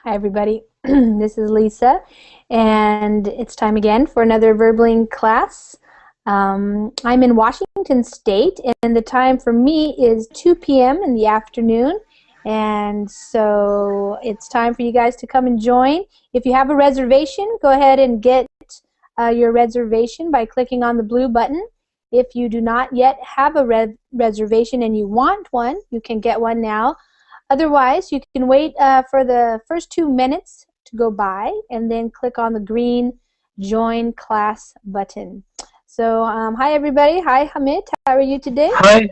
Hi, everybody. This is Lisa, and it's time again for another Verbling class. I'm in Washington State, and the time for me is 2 p.m. in the afternoon, and so it's time for you guys to come and join. If you have a reservation, go ahead and get your reservation by clicking on the blue button. If you do not yet have a reservation and you want one, you can get one now. Otherwise, you can wait for the first 2 minutes to go by and then click on the green Join Class button. So, hi everybody. Hi Hamid. How are you today? Hi.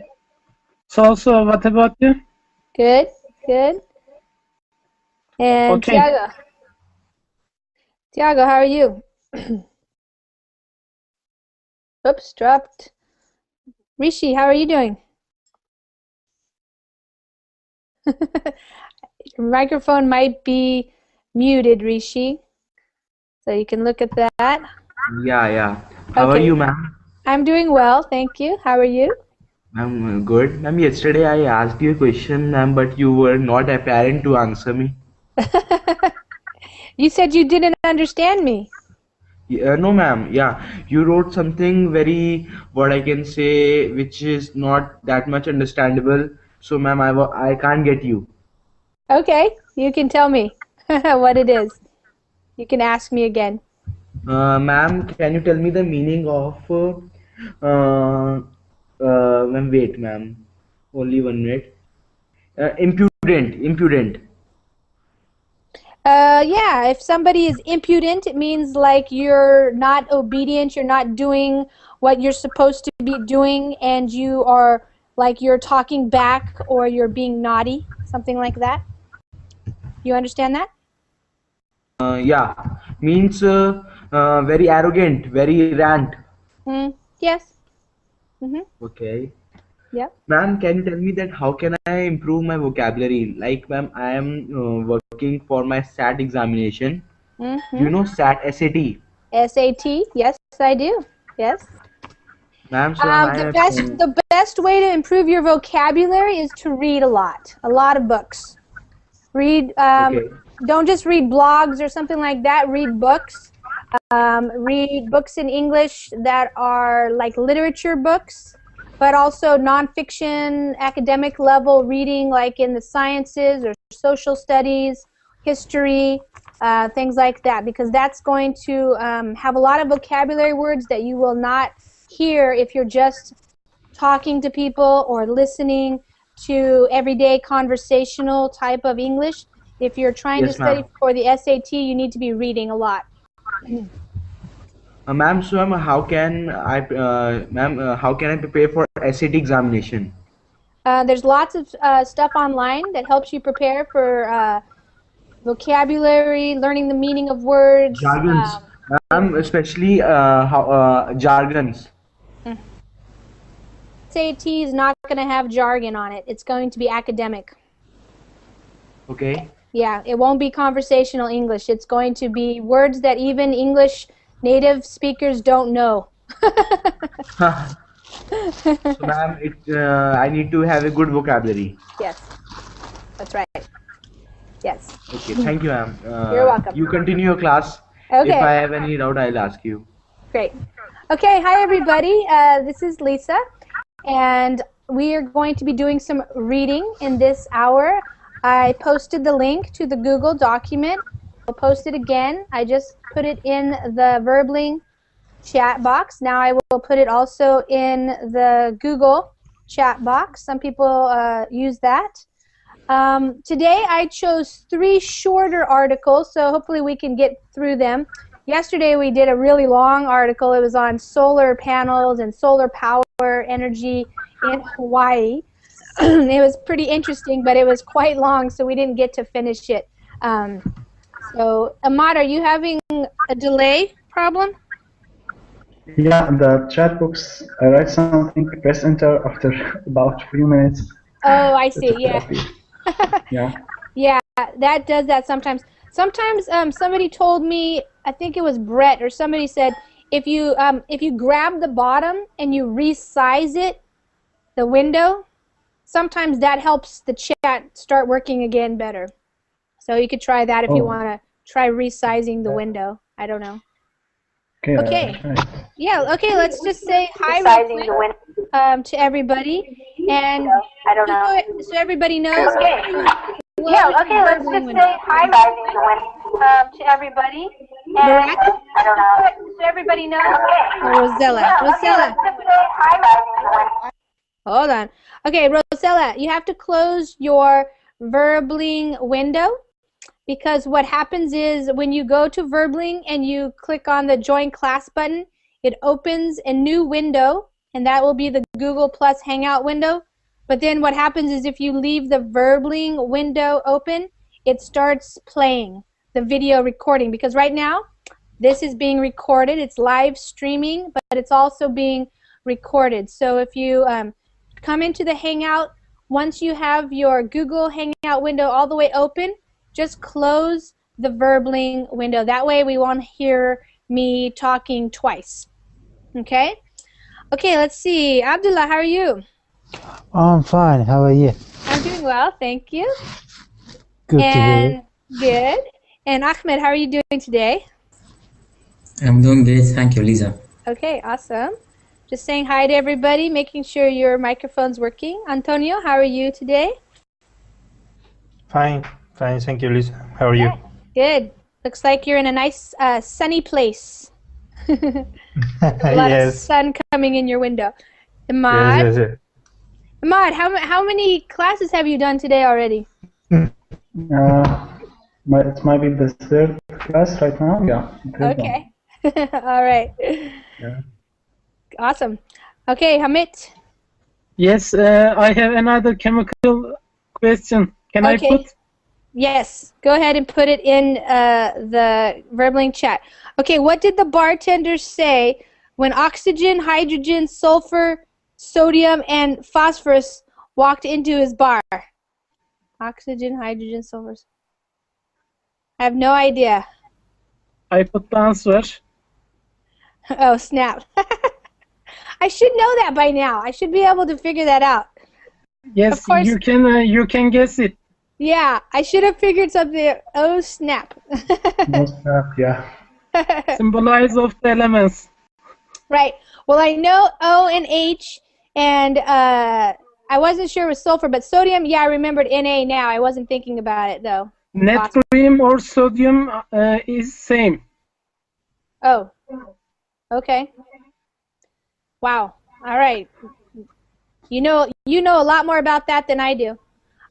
So what about you? Good, good. And Okay. Tiago, how are you? Oops, dropped. Rishi, how are you doing? Your microphone might be muted, Rishi. So you can look at that. Yeah. How are you, ma'am? I'm doing well, thank you. How are you? I'm good. Ma'am, yesterday I asked you a question, ma'am, but you were not apparent to answer me. You said you didn't understand me. No, ma'am. Yeah, you wrote something very, what I can say, which is not that much understandable. So, ma'am, I can't get you. Okay, you can tell me what it is. You can ask me again. Ma'am, can you tell me the meaning of, ma'am, wait, ma'am. Only 1 minute. Impudent. Yeah, if somebody is impudent, it means like you're not obedient, you're not doing what you're supposed to be doing, and you are like you're talking back or you're being naughty, something like that. You understand that? Yeah, means very arrogant, very rant. Yes. Mm-hmm. Okay. Yep. Ma'am, can you tell me that how can I improve my vocabulary? Like, ma'am, I am working for my SAT examination. Do you know SAT, SAT? SAT? Yes, I do. Yes. Ma'am, so am I. The best way to improve your vocabulary is to read a lot of books. Read. Okay. Don't just read blogs or something like that. Read books. Read books in English that are like literature books, but also nonfiction, academic level reading, like in the sciences or social studies, history, things like that, because that's going to have a lot of vocabulary words that you will not hear if you're just talking to people or listening to everyday conversational type of English. If you're trying to Yes, study ma'am. for the SAT, you need to be reading a lot. Ma'am, so how can I prepare for SAT examination? There's lots of stuff online that helps you prepare for vocabulary, learning the meaning of words. Jargons. Ma'am, especially jargons. SAT is not going to have jargon on it. It's going to be academic. Okay. Yeah, it won't be conversational English. It's going to be words that even English native speakers don't know. So, ma'am, I need to have a good vocabulary. Yes, that's right. Yes. Okay, thank you, ma'am. You're welcome. You continue your class. Okay. If I have any doubt, I'll ask you. Great. Okay, hi everybody. This is Lisa, and we are going to be doing some reading in this hour. I posted the link to the Google document. I'll post it again. I just put it in the Verbling chat box. Now I will put it also in the Google chat box. Some people use that. Today I chose 3 shorter articles, so hopefully we can get through them. Yesterday we did a really long article. It was on solar panels and solar power energy in Hawaii. It was pretty interesting, but it was quite long, so we didn't get to finish it. So, Ahmad, are you having a delay problem? Yeah, the chat box, I write something, press enter after about 3 minutes. Oh, I see, yeah. Yeah. Yeah, that does that sometimes. Sometimes somebody told me, I think it was Brett or somebody said, if you grab the bottom and you resize it, the window, sometimes that helps the chat start working again better. So you could try that if you Oh, want to try resizing the window. I don't know. okay. Okay. I'll try. Yeah, okay, let's just say hi real quick to everybody. And so everybody knows, Yeah, okay, let's just say hi to everybody. And I don't know. so everybody knows. Okay. Rosella. Yeah, okay, Rosella. let's just say hi. Hold on. Okay, Rosella, you have to close your Verbling window, because what happens is when you go to Verbling and you click on the Join Class button, it opens a new window, and that will be the Google Plus Hangout window. But then what happens is if you leave the Verbling window open, it starts playing the video recording, because right now this is being recorded. It's live streaming, but it's also being recorded. So if you come into the Hangout, once you have your Google Hangout window all the way open, just close the Verbling window. That way we won't hear me talking twice. Okay? Okay, let's see. Abdullah, how are you? I'm fine. How are you? I'm doing well, thank you. Good to hear. Good. And Ahmed, how are you doing today? I'm doing great, thank you, Lisa. Okay, awesome. Just saying hi to everybody, making sure your microphone's working. Antonio, how are you today? Fine, fine, thank you, Lisa. How are you? Good. Looks like you're in a nice sunny place. A lot of Yes. sun coming in your window. Ahmad, Yes. Ahmad, how many classes have you done today already? It might be the third class right now. Yeah. third one. Okay. All right. Yeah. Awesome. Okay, Hamid. Yes, I have another chemical question. Can I Okay. put? Yes, go ahead and put it in the Verbling chat. Okay, what did the bartender say when oxygen, hydrogen, sulfur, sodium, and phosphorus walked into his bar? Oxygen, hydrogen, sulfur. I have no idea. I put the answer. Oh, snap. I should know that by now. I should be able to figure that out. Yes, Of course. you can guess it. Yeah, I should have figured something. Oh, snap. No snap, yeah. Symbolize of the elements. Right. Well, I know O and H, and I wasn't sure it was sulfur, but sodium, yeah, I remembered Na now. I wasn't thinking about it, though. Natrium or sodium is same. Oh, okay. Wow. All right. You know a lot more about that than I do.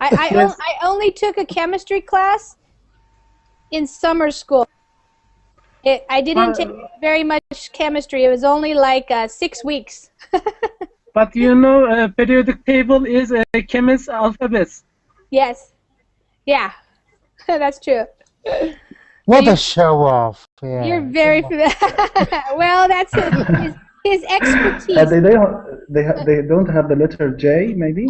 Yes. I only took a chemistry class in summer school. I didn't take very much chemistry. It was only like 6 weeks. But you know, periodic table is a chemist's alphabet. Yes. Yeah. That's true. What a show off. Yeah. You're very familiar. Well, that's his expertise. They don't have the letter J, maybe?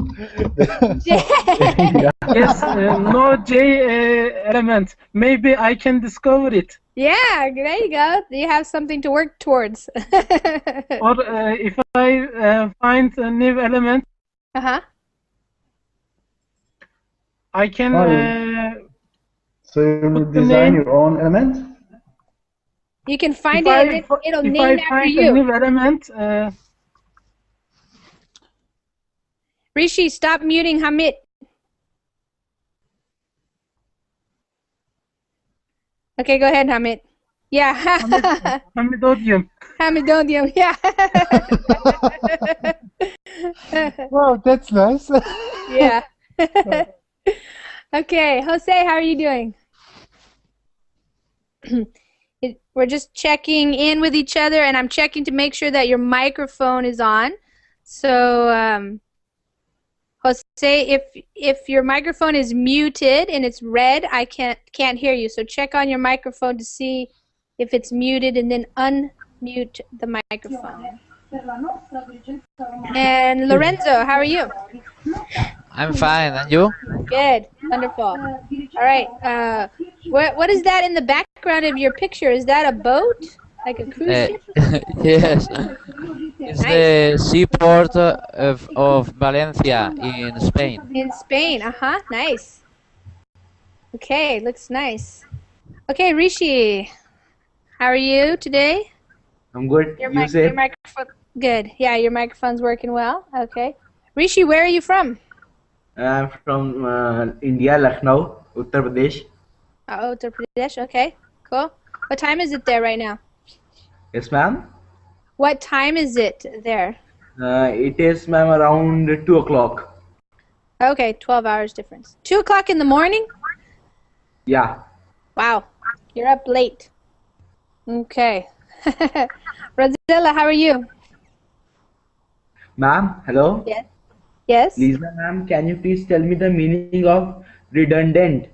Yeah. Yes, no J element. Maybe I can discover it. Yeah, there you go. You have something to work towards. Or if I find a new element, Uh-huh. I can. So you will Put the design name. your own element? You can find If it, I- and it'll if name I after find a you. new element, Rishi, stop muting Hamid. Okay, go ahead, Hamid. Yeah. Hamidodium. Hamidonium, yeah. Wow, that's nice. Yeah. Okay, Jose, how are you doing? We're just checking in with each other, and I'm checking to make sure that your microphone is on. So, Jose, if your microphone is muted and it's red, I can't hear you. So check on your microphone to see if it's muted, and then unmute the microphone. And Lorenzo, how are you? I'm fine, and you? Good, wonderful. All right. What is that in the background of your picture? Is that a boat, like a cruise ship? Yes. It's the seaport of Valencia in Spain. In Spain. Nice. Okay, looks nice. Okay, Rishi, how are you today? I'm good. Your You say? microphone. Good. Yeah, your microphone's working well. Okay. Rishi, where are you from? I'm from India, Lucknow, Uttar Pradesh. Uttar Pradesh. Okay, cool. What time is it there right now? Yes, ma'am. What time is it there? It is, ma'am, around 2 o'clock. Okay, 12 hours difference. 2 o'clock in the morning? Yeah. Wow, you're up late. Okay. Rosella, how are you? Ma'am, hello? Yes. Yes? Lisa, ma'am, can you please tell me the meaning of redundant?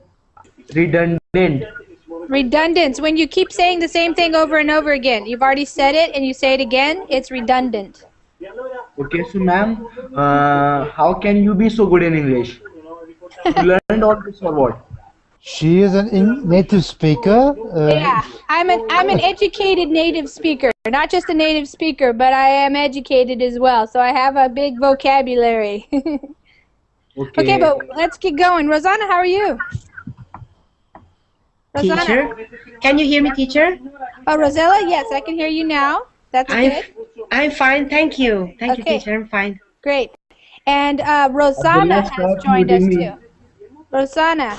Redundant. Redundant. When you keep saying the same thing over and over again. You've already said it and you say it again, it's redundant. Okay, so ma'am, how can you be so good in English? You learned all this or what? She is a native speaker. Yeah, I'm an educated native speaker. Not just a native speaker, but I am educated as well. So I have a big vocabulary. Okay, but let's get going. Rosanna, how are you? Rosanna. Teacher, can you hear me, teacher? Oh, Rosella, yes, I can hear you now. That's good. I'm fine, thank you. Thank you, Okay. teacher, I'm fine. Great. And Rosanna has joined us too. Rosanna,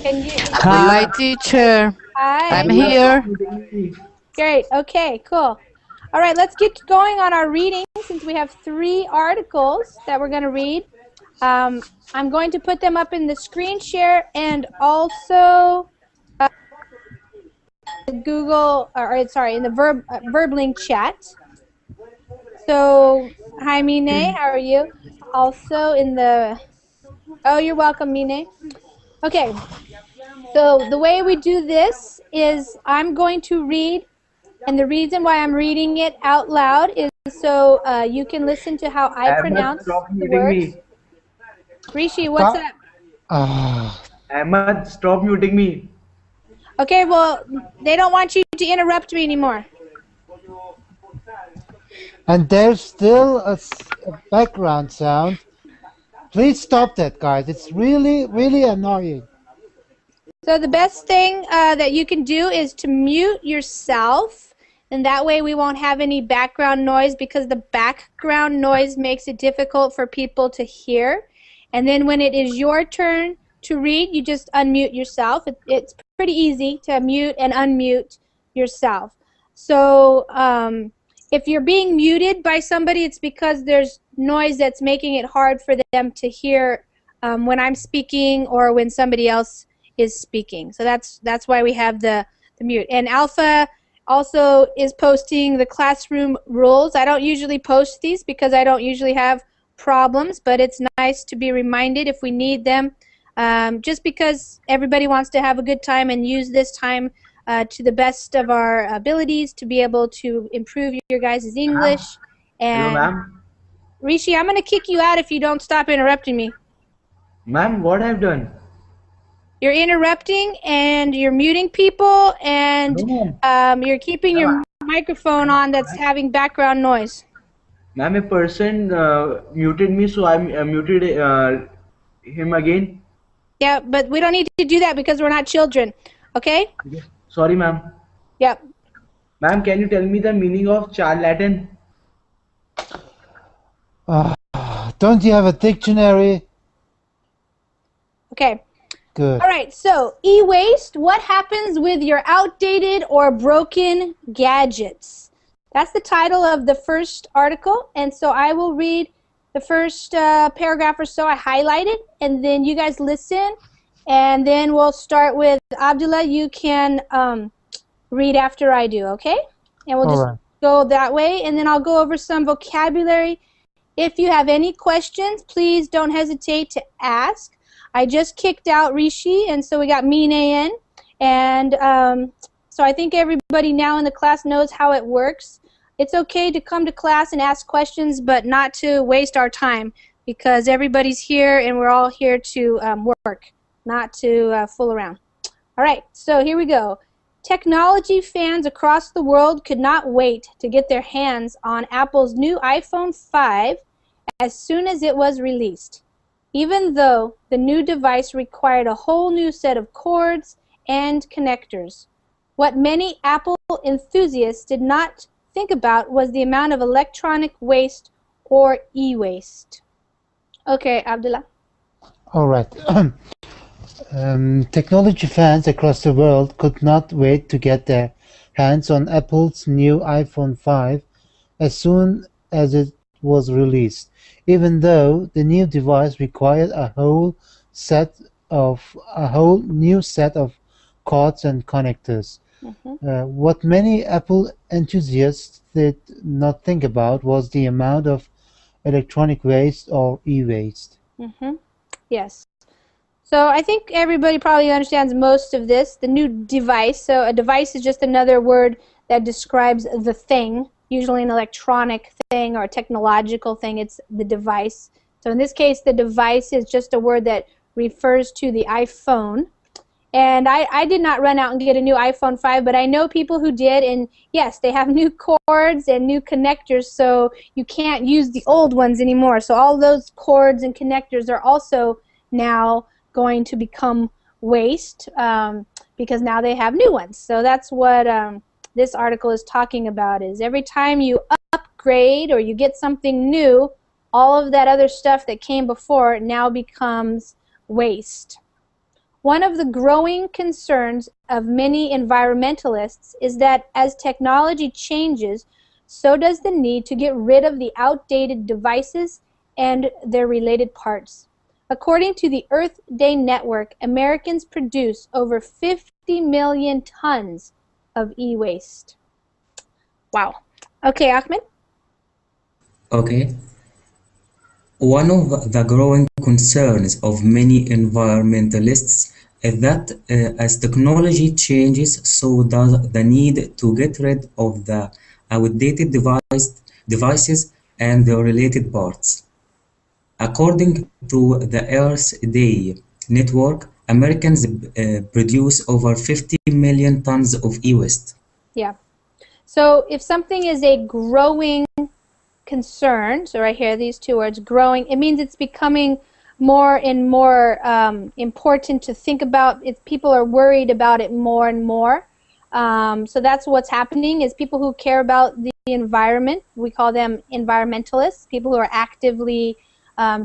can you? Hi, teacher. Hi. I'm here. Great. Okay, cool. All right, let's get going on our reading since we have 3 articles that we're going to read. I'm going to put them up in the screen share and also Google, or sorry, in the Verbling chat. So, hi Mine, how are you? Also in the, oh, you're welcome, Mine. Okay, so the way we do this is I'm going to read, and the reason why I'm reading it out loud is so you can listen to how I pronounce the words. Rishi, what's up? Ahmad, stop muting me. Okay, well, they don't want you to interrupt me anymore. And there's still a background sound. Please stop that, guys. It's really, really annoying. So the best thing that you can do is to mute yourself, and that way we won't have any background noise, because the background noise makes it difficult for people to hear. And then when it is your turn to read, you just unmute yourself. It's pretty easy to mute and unmute yourself. So if you're being muted by somebody, it's because there's noise that's making it hard for them to hear when I'm speaking or when somebody else is speaking. So that's why we have the mute. And Alpha also is posting the classroom rules. I don't usually post these because I don't usually have problems, but it's nice to be reminded if we need them, just because everybody wants to have a good time and use this time to the best of our abilities to be able to improve your guys' English. And hello, ma'am. Rishi, I'm going to kick you out if you don't stop interrupting me. Ma'am, what I've done? You're interrupting and you're muting people, and you're keeping your microphone on that's having background noise. Ma'am, a person muted me, so I muted him again. Yeah, but we don't need to do that because we're not children, okay? Sorry, ma'am. Yep. Ma'am, can you tell me the meaning of charlatan? Don't you have a dictionary? Okay. Good. All right, so e-waste, what happens with your outdated or broken gadgets? That's the title of the first article, and so I will read the first paragraph or so I highlighted, and then you guys listen, and then we'll start with Abdullah. You can read after I do, okay? And we'll just go that way, and then I'll go over some vocabulary. If you have any questions, please don't hesitate to ask. I just kicked out Rishi, and so we got Mine in, and so I think everybody now in the class knows how it works. It's okay to come to class and ask questions, but not to waste our time, because everybody's here and we're all here to work, not to fool around. All right, so here we go. Technology fans across the world could not wait to get their hands on Apple's new iPhone 5 as soon as it was released. even though the new device required a whole new set of cords and connectors. What many Apple enthusiasts did not think about was the amount of electronic waste or e-waste. Okay, Abdullah. All right. Technology fans across the world could not wait to get their hands on Apple's new iPhone 5 as soon as it was released, even though the new device required a whole new set of cords and connectors. What many Apple enthusiasts did not think about was the amount of electronic waste or e-waste. Yes. So I think everybody probably understands most of this. The new device. So a device is just another word that describes the thing, usually an electronic thing or a technological thing. It's the device. So in this case, the device is just a word that refers to the iPhone. And I did not run out and get a new iPhone 5, but I know people who did, and yes, they have new cords and new connectors, so you can't use the old ones anymore. So all those cords and connectors are also now going to become waste because now they have new ones. So that's what this article is talking about, is every time you upgrade or you get something new, all of that other stuff that came before now becomes waste. One of the growing concerns of many environmentalists is that as technology changes, so does the need to get rid of the outdated devices and their related parts. According to the Earth Day Network, Americans produce over 50 million tons of e-waste. Wow. Okay, Ahmed? Okay. One of the growing concerns of many environmentalists is that as technology changes, so does the need to get rid of the outdated devices and their related parts. According to the Earth Day Network, Americans produce over 50 million tons of e-waste. Yeah. So if something is a growing concern, so right here, these two words, growing, it means it's becoming more and more important to think about. People are worried about it more and more. So that's what's happening, is people who care about the environment, we call them environmentalists, people who are actively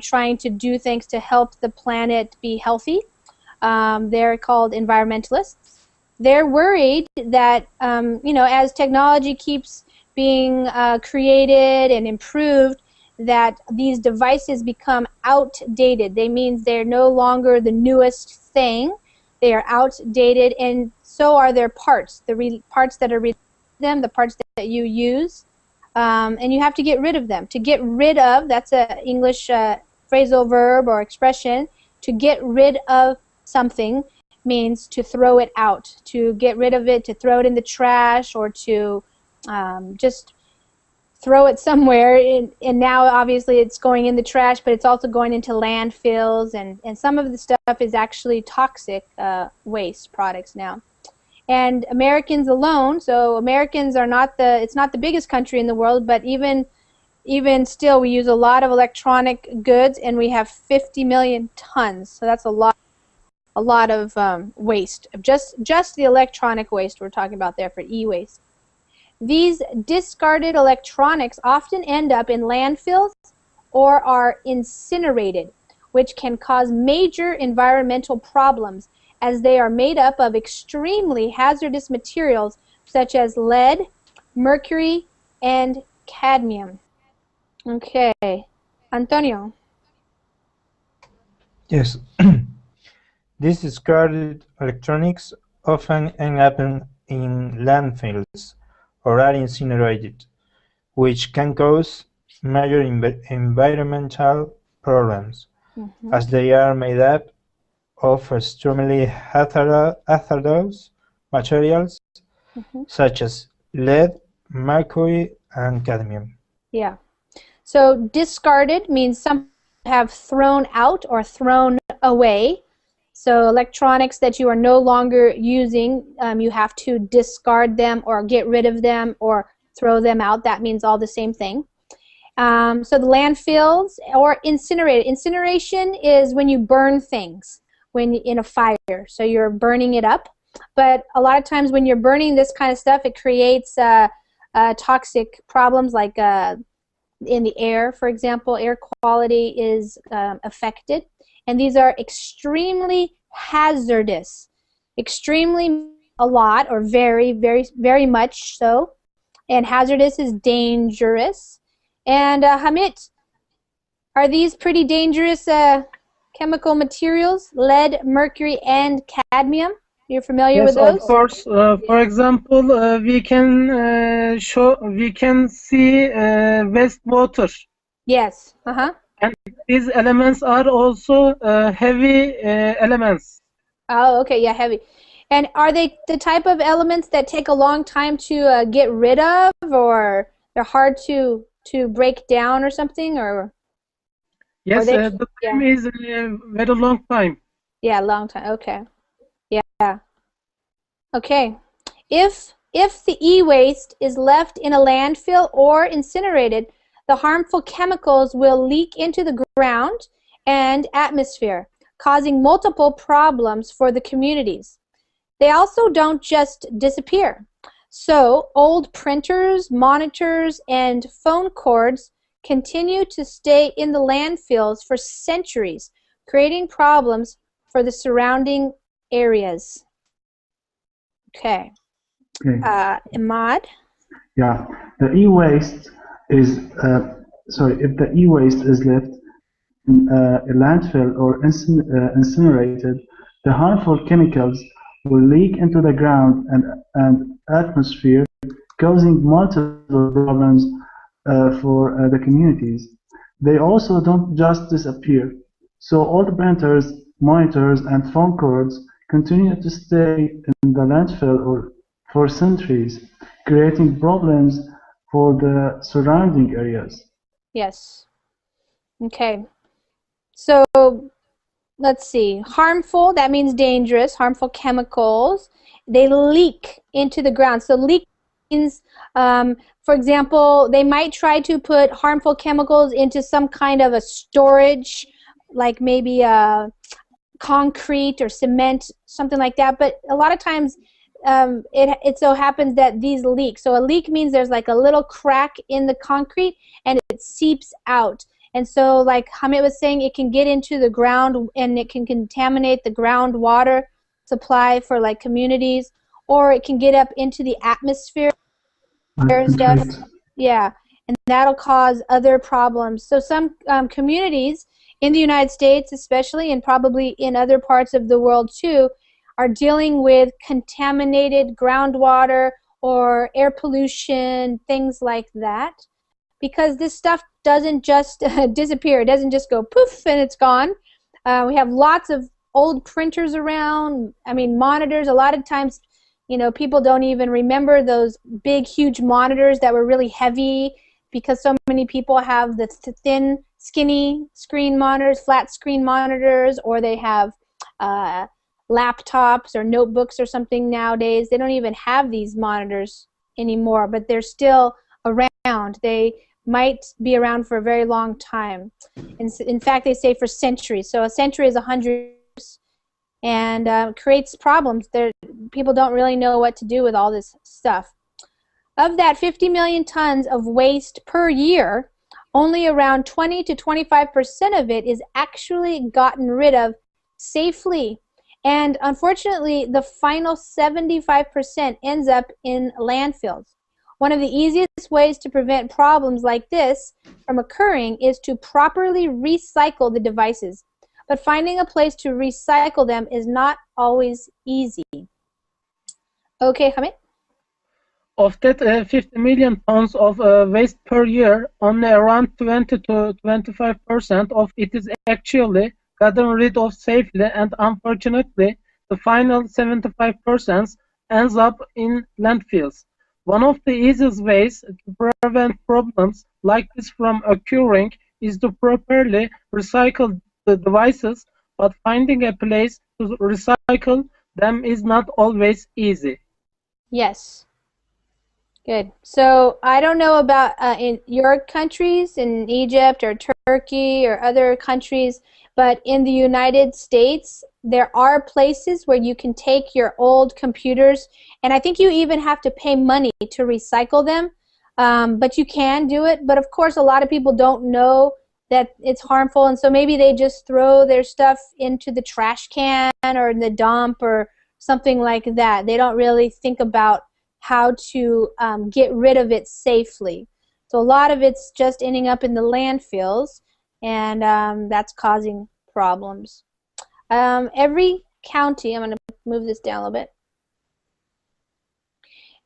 trying to do things to help the planet be healthy. They're called environmentalists. They're worried that, as technology keeps being created and improved, that these devices become outdated. They mean they're no longer the newest thing. They are outdated, and so are their parts, the parts that are related to them, the parts that you use, and you have to get rid of them. To get rid of, that's an English phrasal verb or expression. To get rid of something means to throw it out, to get rid of it, to throw it in the trash, or to just throw it somewhere, and now obviously it's going in the trash, but it's also going into landfills, and some of the stuff is actually toxic waste products now. And Americans alone, so Americans are it's not the biggest country in the world, but even still we use a lot of electronic goods, and we have 50 million tons, so that's a lot of waste, just the electronic waste we're talking about there for e-waste. These discarded electronics often end up in landfills or are incinerated, which can cause major environmental problems as they are made up of extremely hazardous materials such as lead, mercury, and cadmium. Okay, Antonio. Yes. These discarded electronics often end up in landfills or are incinerated, which can cause major environmental problems, as they are made up of extremely hazardous materials such as lead, mercury, and cadmium. Yeah. So discarded means some have thrown out or thrown away. So electronics that you are no longer using, you have to discard them or get rid of them or throw them out. That means all the same thing. So the landfills or incinerated. Incineration is when you burn things in a fire. So you're burning it up. But a lot of times when you're burning this kind of stuff, it creates toxic problems like in the air, for example. Air quality is affected. And these are extremely hazardous. Extremely a lot, or very, very, very much so. And hazardous is dangerous. And Hamid, are these pretty dangerous chemical materials? Lead, mercury, and cadmium? You're familiar with those? Yes, of course. For example, we can see wastewater. Yes. And these elements are also heavy elements. Oh, okay. Yeah, heavy. And are they the type of elements that take a long time to get rid of, or they're hard to break down or something, or? Yes, the time is a very long time. Yeah, long time. Okay. Yeah. Okay. If the e-waste is left in a landfill or incinerated, the harmful chemicals will leak into the ground and atmosphere, causing multiple problems for the communities. They also don't just disappear. So old printers, monitors, and phone cords continue to stay in the landfills for centuries, creating problems for the surrounding areas. Okay. Ahmad? Yeah, the e-waste is, if the e-waste is left in a landfill or incinerated, the harmful chemicals will leak into the ground and atmosphere, causing multiple problems for the communities. They also don't just disappear. So all the printers, monitors, and phone cords continue to stay in the landfill or for centuries, creating problems for the surrounding areas. Yes. Okay. So let's see. Harmful, that means dangerous. Harmful chemicals, they leak into the ground. So leak means, for example, they might try to put harmful chemicals into some kind of a storage, like maybe concrete or cement, something like that. But a lot of times it so happens that these leak. So a leak means there's like a little crack in the concrete and it seeps out. And so, like Hamid was saying, it can get into the ground and it can contaminate the groundwater supply for like communities, or it can get up into the atmosphere and stuff. Yeah, and that'll cause other problems. So some communities in the United States, especially, and probably in other parts of the world too, are dealing with contaminated groundwater or air pollution, things like that. Because this stuff doesn't just disappear. It doesn't just go poof and it's gone. We have lots of old printers around. I mean, monitors. A lot of times, you know, people don't even remember those big, huge monitors that were really heavy, because so many people have the thin, skinny screen monitors, flat screen monitors, or they have laptops or notebooks or something nowadays. They don't even have these monitors anymore, but they're still around. They might be around for a very long time. In fact, they say for centuries. So a century is 100 years, and creates problems. People don't really know what to do with all this stuff. Of that 50 million tons of waste per year, only around 20 to 25% of it is actually gotten rid of safely. And unfortunately, the final 75% ends up in landfills. One of the easiest ways to prevent problems like this from occurring is to properly recycle the devices. But finding a place to recycle them is not always easy. Okay, Hamid? Of that 50 million tons of waste per year, only around 20 to 25% of it is actually gotten rid of safely, and unfortunately, the final 75% ends up in landfills. One of the easiest ways to prevent problems like this from occurring is to properly recycle the devices, but finding a place to recycle them is not always easy. Yes. Good. So I don't know about in your countries, in Egypt or Turkey or other countries, but in the United States, there are places where you can take your old computers, and I think you even have to pay money to recycle them, but you can do it. But of course, a lot of people don't know that it's harmful, and so maybe they just throw their stuff into the trash can or in the dump or something like that. They don't really think about how to get rid of it safely. So a lot of it's just ending up in the landfills, and that's causing problems. Every county, I'm going to move this down a little bit.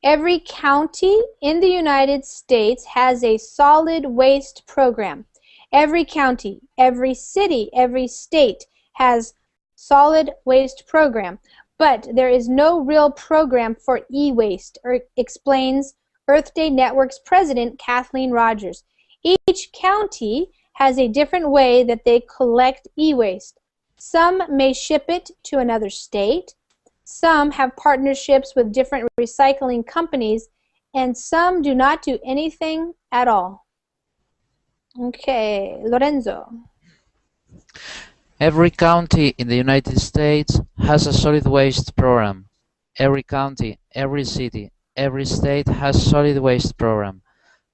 Every county in the United States has a solid waste program. Every county, every city, every state has solid waste program. But there is no real program for e-waste, explains Earth Day Network's president, Kathleen Rogers. Each county has a different way that they collect e-waste. Some may ship it to another state. Some have partnerships with different recycling companies, and some do not do anything at all. Okay, Lorenzo. Every county in the United States has a solid waste program. Every county, every city, every state has solid waste program,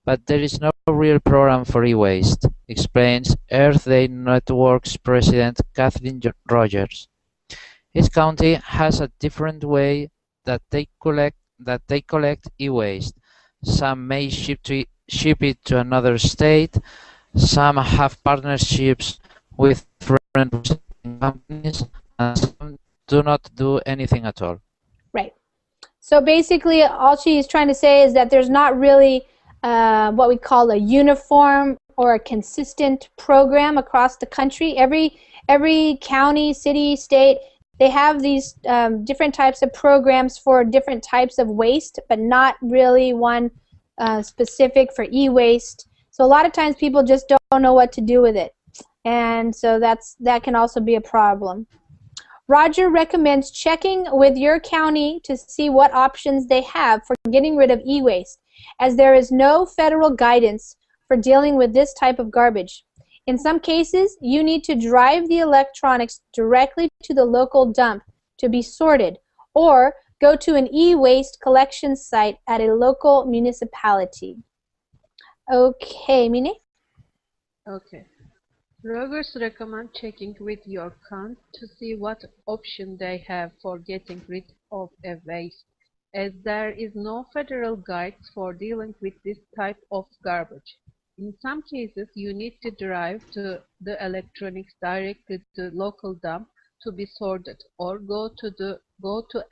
but there is no real program for e-waste, explains Earth Day Network's president Kathleen Rogers. Each county has a different way that they collect e-waste. Some may ship it to another state. Some have partnerships with different recycling companies, and some do not do anything at all. Right. So basically, all she is trying to say is that there's not really what we call a uniform or a consistent program across the country. Every county, city, state, they have these different types of programs for different types of waste, but not really one specific for e-waste. So a lot of times people just don't know what to do with it. And so that can also be a problem. Roger recommends checking with your county to see what options they have for getting rid of e-waste, as there is no federal guidance for dealing with this type of garbage. In some cases, you need to drive the electronics directly to the local dump to be sorted, or go to an e-waste collection site at a local municipality. Okay, Mine? Okay. Rogers recommend checking with your county to see what option they have for getting rid of a waste, as there is no federal guides for dealing with this type of garbage. In some cases, you need to drive the electronics directly to the local dump to be sorted, or go to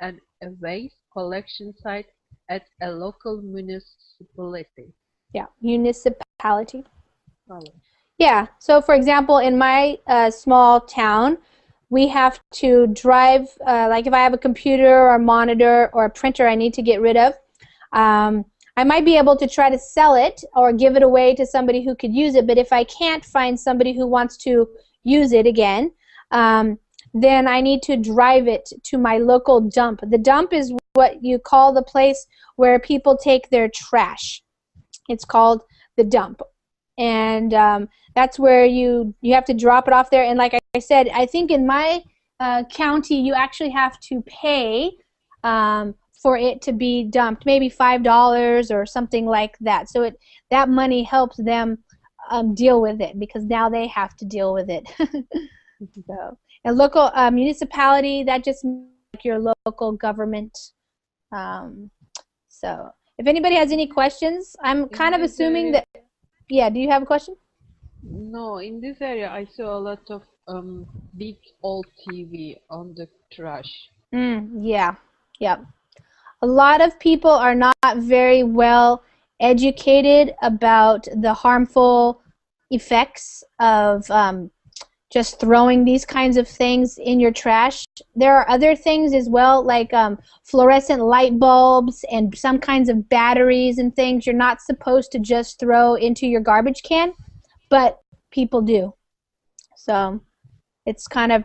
a waste collection site at a local municipality. Yeah, municipality. Yeah, so for example, in my small town, we have to drive, like if I have a computer or a monitor or a printer I need to get rid of, I might be able to try to sell it or give it away to somebody who could use it, but if I can't find somebody who wants to use it again, then I need to drive it to my local dump. The dump is what you call the place where people take their trash. It's called the dump. And that's where you have to drop it off there. And like I said, I think in my county you actually have to pay for it to be dumped, maybe $5 or something like that. So that money helps them deal with it, because now they have to deal with it. So, a local municipality, that just means like your local government. So if anybody has any questions, I'm kind of assuming that. Yeah, do you have a question? No, in this area I saw a lot of big old TV on the trash. Yeah. A lot of people are not very well educated about the harmful effects of just throwing these kinds of things in your trash. There are other things as well, like fluorescent light bulbs and some kinds of batteries and things you're not supposed to just throw into your garbage can, but people do. So it's kind of,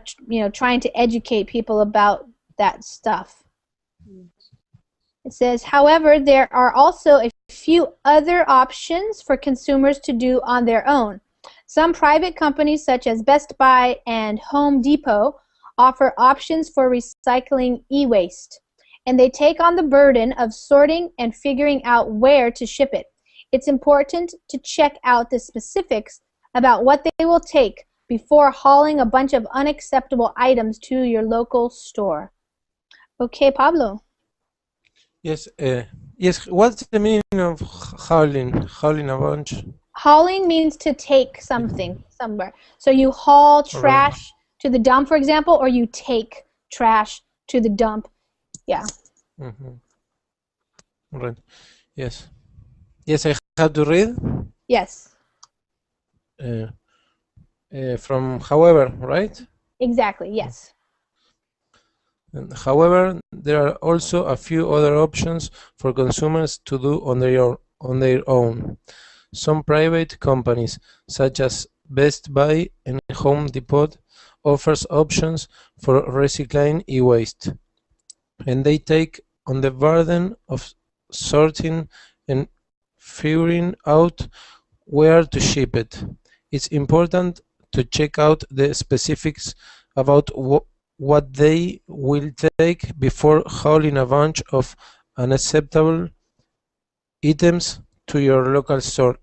trying to educate people about that stuff. It says, however, there are also a few other options for consumers to do on their own. Some private companies such as Best Buy and Home Depot offer options for recycling e-waste, and they take on the burden of sorting and figuring out where to ship it. It's important to check out the specifics about what they will take before hauling a bunch of unacceptable items to your local store. Okay, Pablo. Yes, yes. What's the meaning of hauling? Hauling a bunch? Hauling means to take something somewhere. So you haul trash to the dump, for example, or you take trash to the dump. Yeah. Right. Yes. Yes, I have to read. Yes. From however, right? Exactly. Yes. And however, there are also a few other options for consumers to do on their own. Some private companies, such as Best Buy and Home Depot, offers options for recycling e-waste, and they take on the burden of sorting and figuring out where to ship it. It's important to check out the specifics about what they will take before hauling a bunch of unacceptable items to your local store.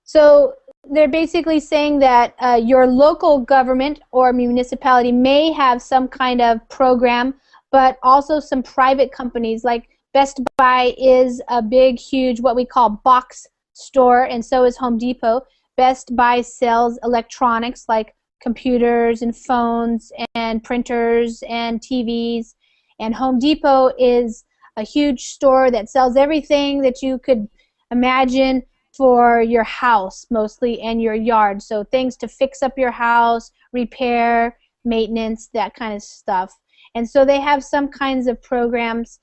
So they're basically saying that your local government or municipality may have some kind of program, but also some private companies like Best Buy is a big, huge, what we call box store, and so is Home Depot. Best Buy sells electronics like computers and phones and printers and TVs, and Home Depot is a huge store that sells everything that you could imagine for your house mostly and your yard. So things to fix up your house, repair, maintenance, that kind of stuff. And so they have some kinds of programs,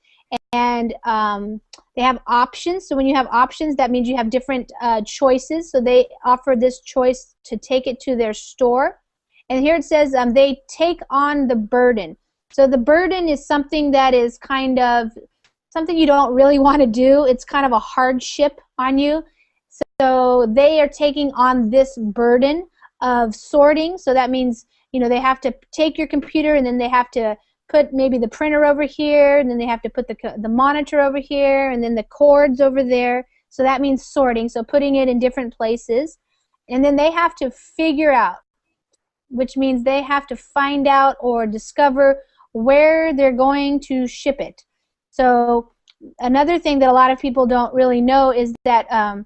and they have options. So when you have options, that means you have different choices. So they offer this choice to take it to their store. And here it says they take on the burden. So the burden is something that is kind of something you don't really want to do. It's kind of a hardship on you. So they are taking on this burden of sorting. So that means, you know, they have to take your computer and then they have to put maybe the printer over here, and then they have to put the monitor over here, and then the cords over there. So that means sorting. So putting it in different places. And then they have to figure out, which means they have to find out or discover where they're going to ship it. So another thing that a lot of people don't really know is that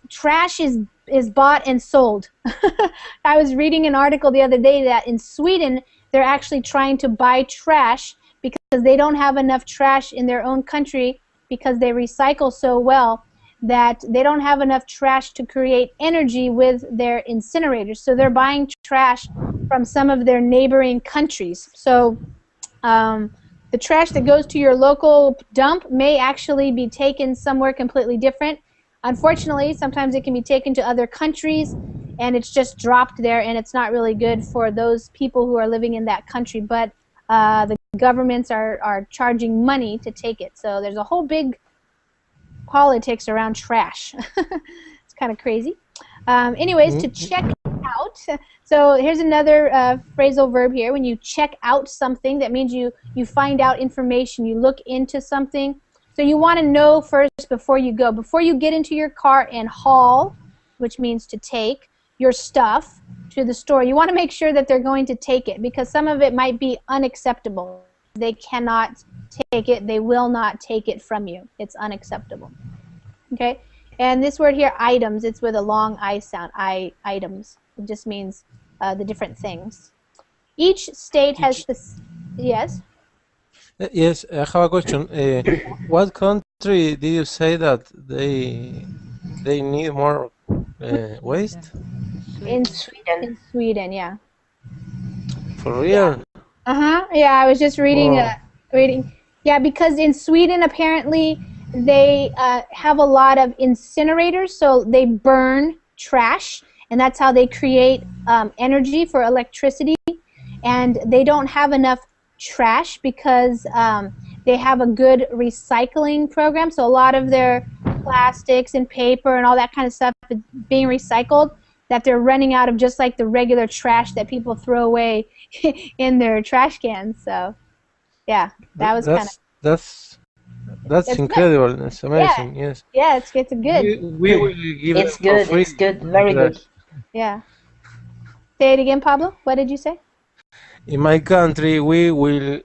trash is bought and sold. I was reading an article the other day that in Sweden they're actually trying to buy trash because they don't have enough trash in their own country because they recycle so well that they don't have enough trash to create energy with their incinerators. So they're buying trash from some of their neighboring countries. So the trash that goes to your local dump may actually be taken somewhere completely different. Unfortunately, sometimes it can be taken to other countries and it's just dropped there, and it's not really good for those people who are living in that country. But the governments are charging money to take it. So there's a whole big politics around trash. It's kind of crazy. Anyways, to check out, so here's another phrasal verb here. When you check out something, that means you find out information, you look into something. So you want to know first before you go. Before you get into your car and haul, which means to take your stuff to the store, you want to make sure that they're going to take it, because some of it might be unacceptable. They cannot take it. They will not take it from you. It's unacceptable. Okay? And this word here, items, it's with a long I sound. Items. It just means the different things. Each state has this. Yes? Yes, I have a question. What country did you say that they need more waste? In Sweden. In Sweden, yeah. For real? Yeah, I was just reading. Reading. Yeah, because in Sweden apparently they have a lot of incinerators, so they burn trash, and that's how they create energy for electricity. And they don't have enough trash because they have a good recycling program. So a lot of their plastics and paper and all that kind of stuff is being recycled, that they're running out of just like the regular trash that people throw away in their trash cans. So yeah, that was kind of That's incredible. good. It's amazing. Yeah. Yes. Yeah, it's good. We will give It's them for good. free. It's good. Very good. Yeah. Say it again, Pablo. What did you say? In my country, we would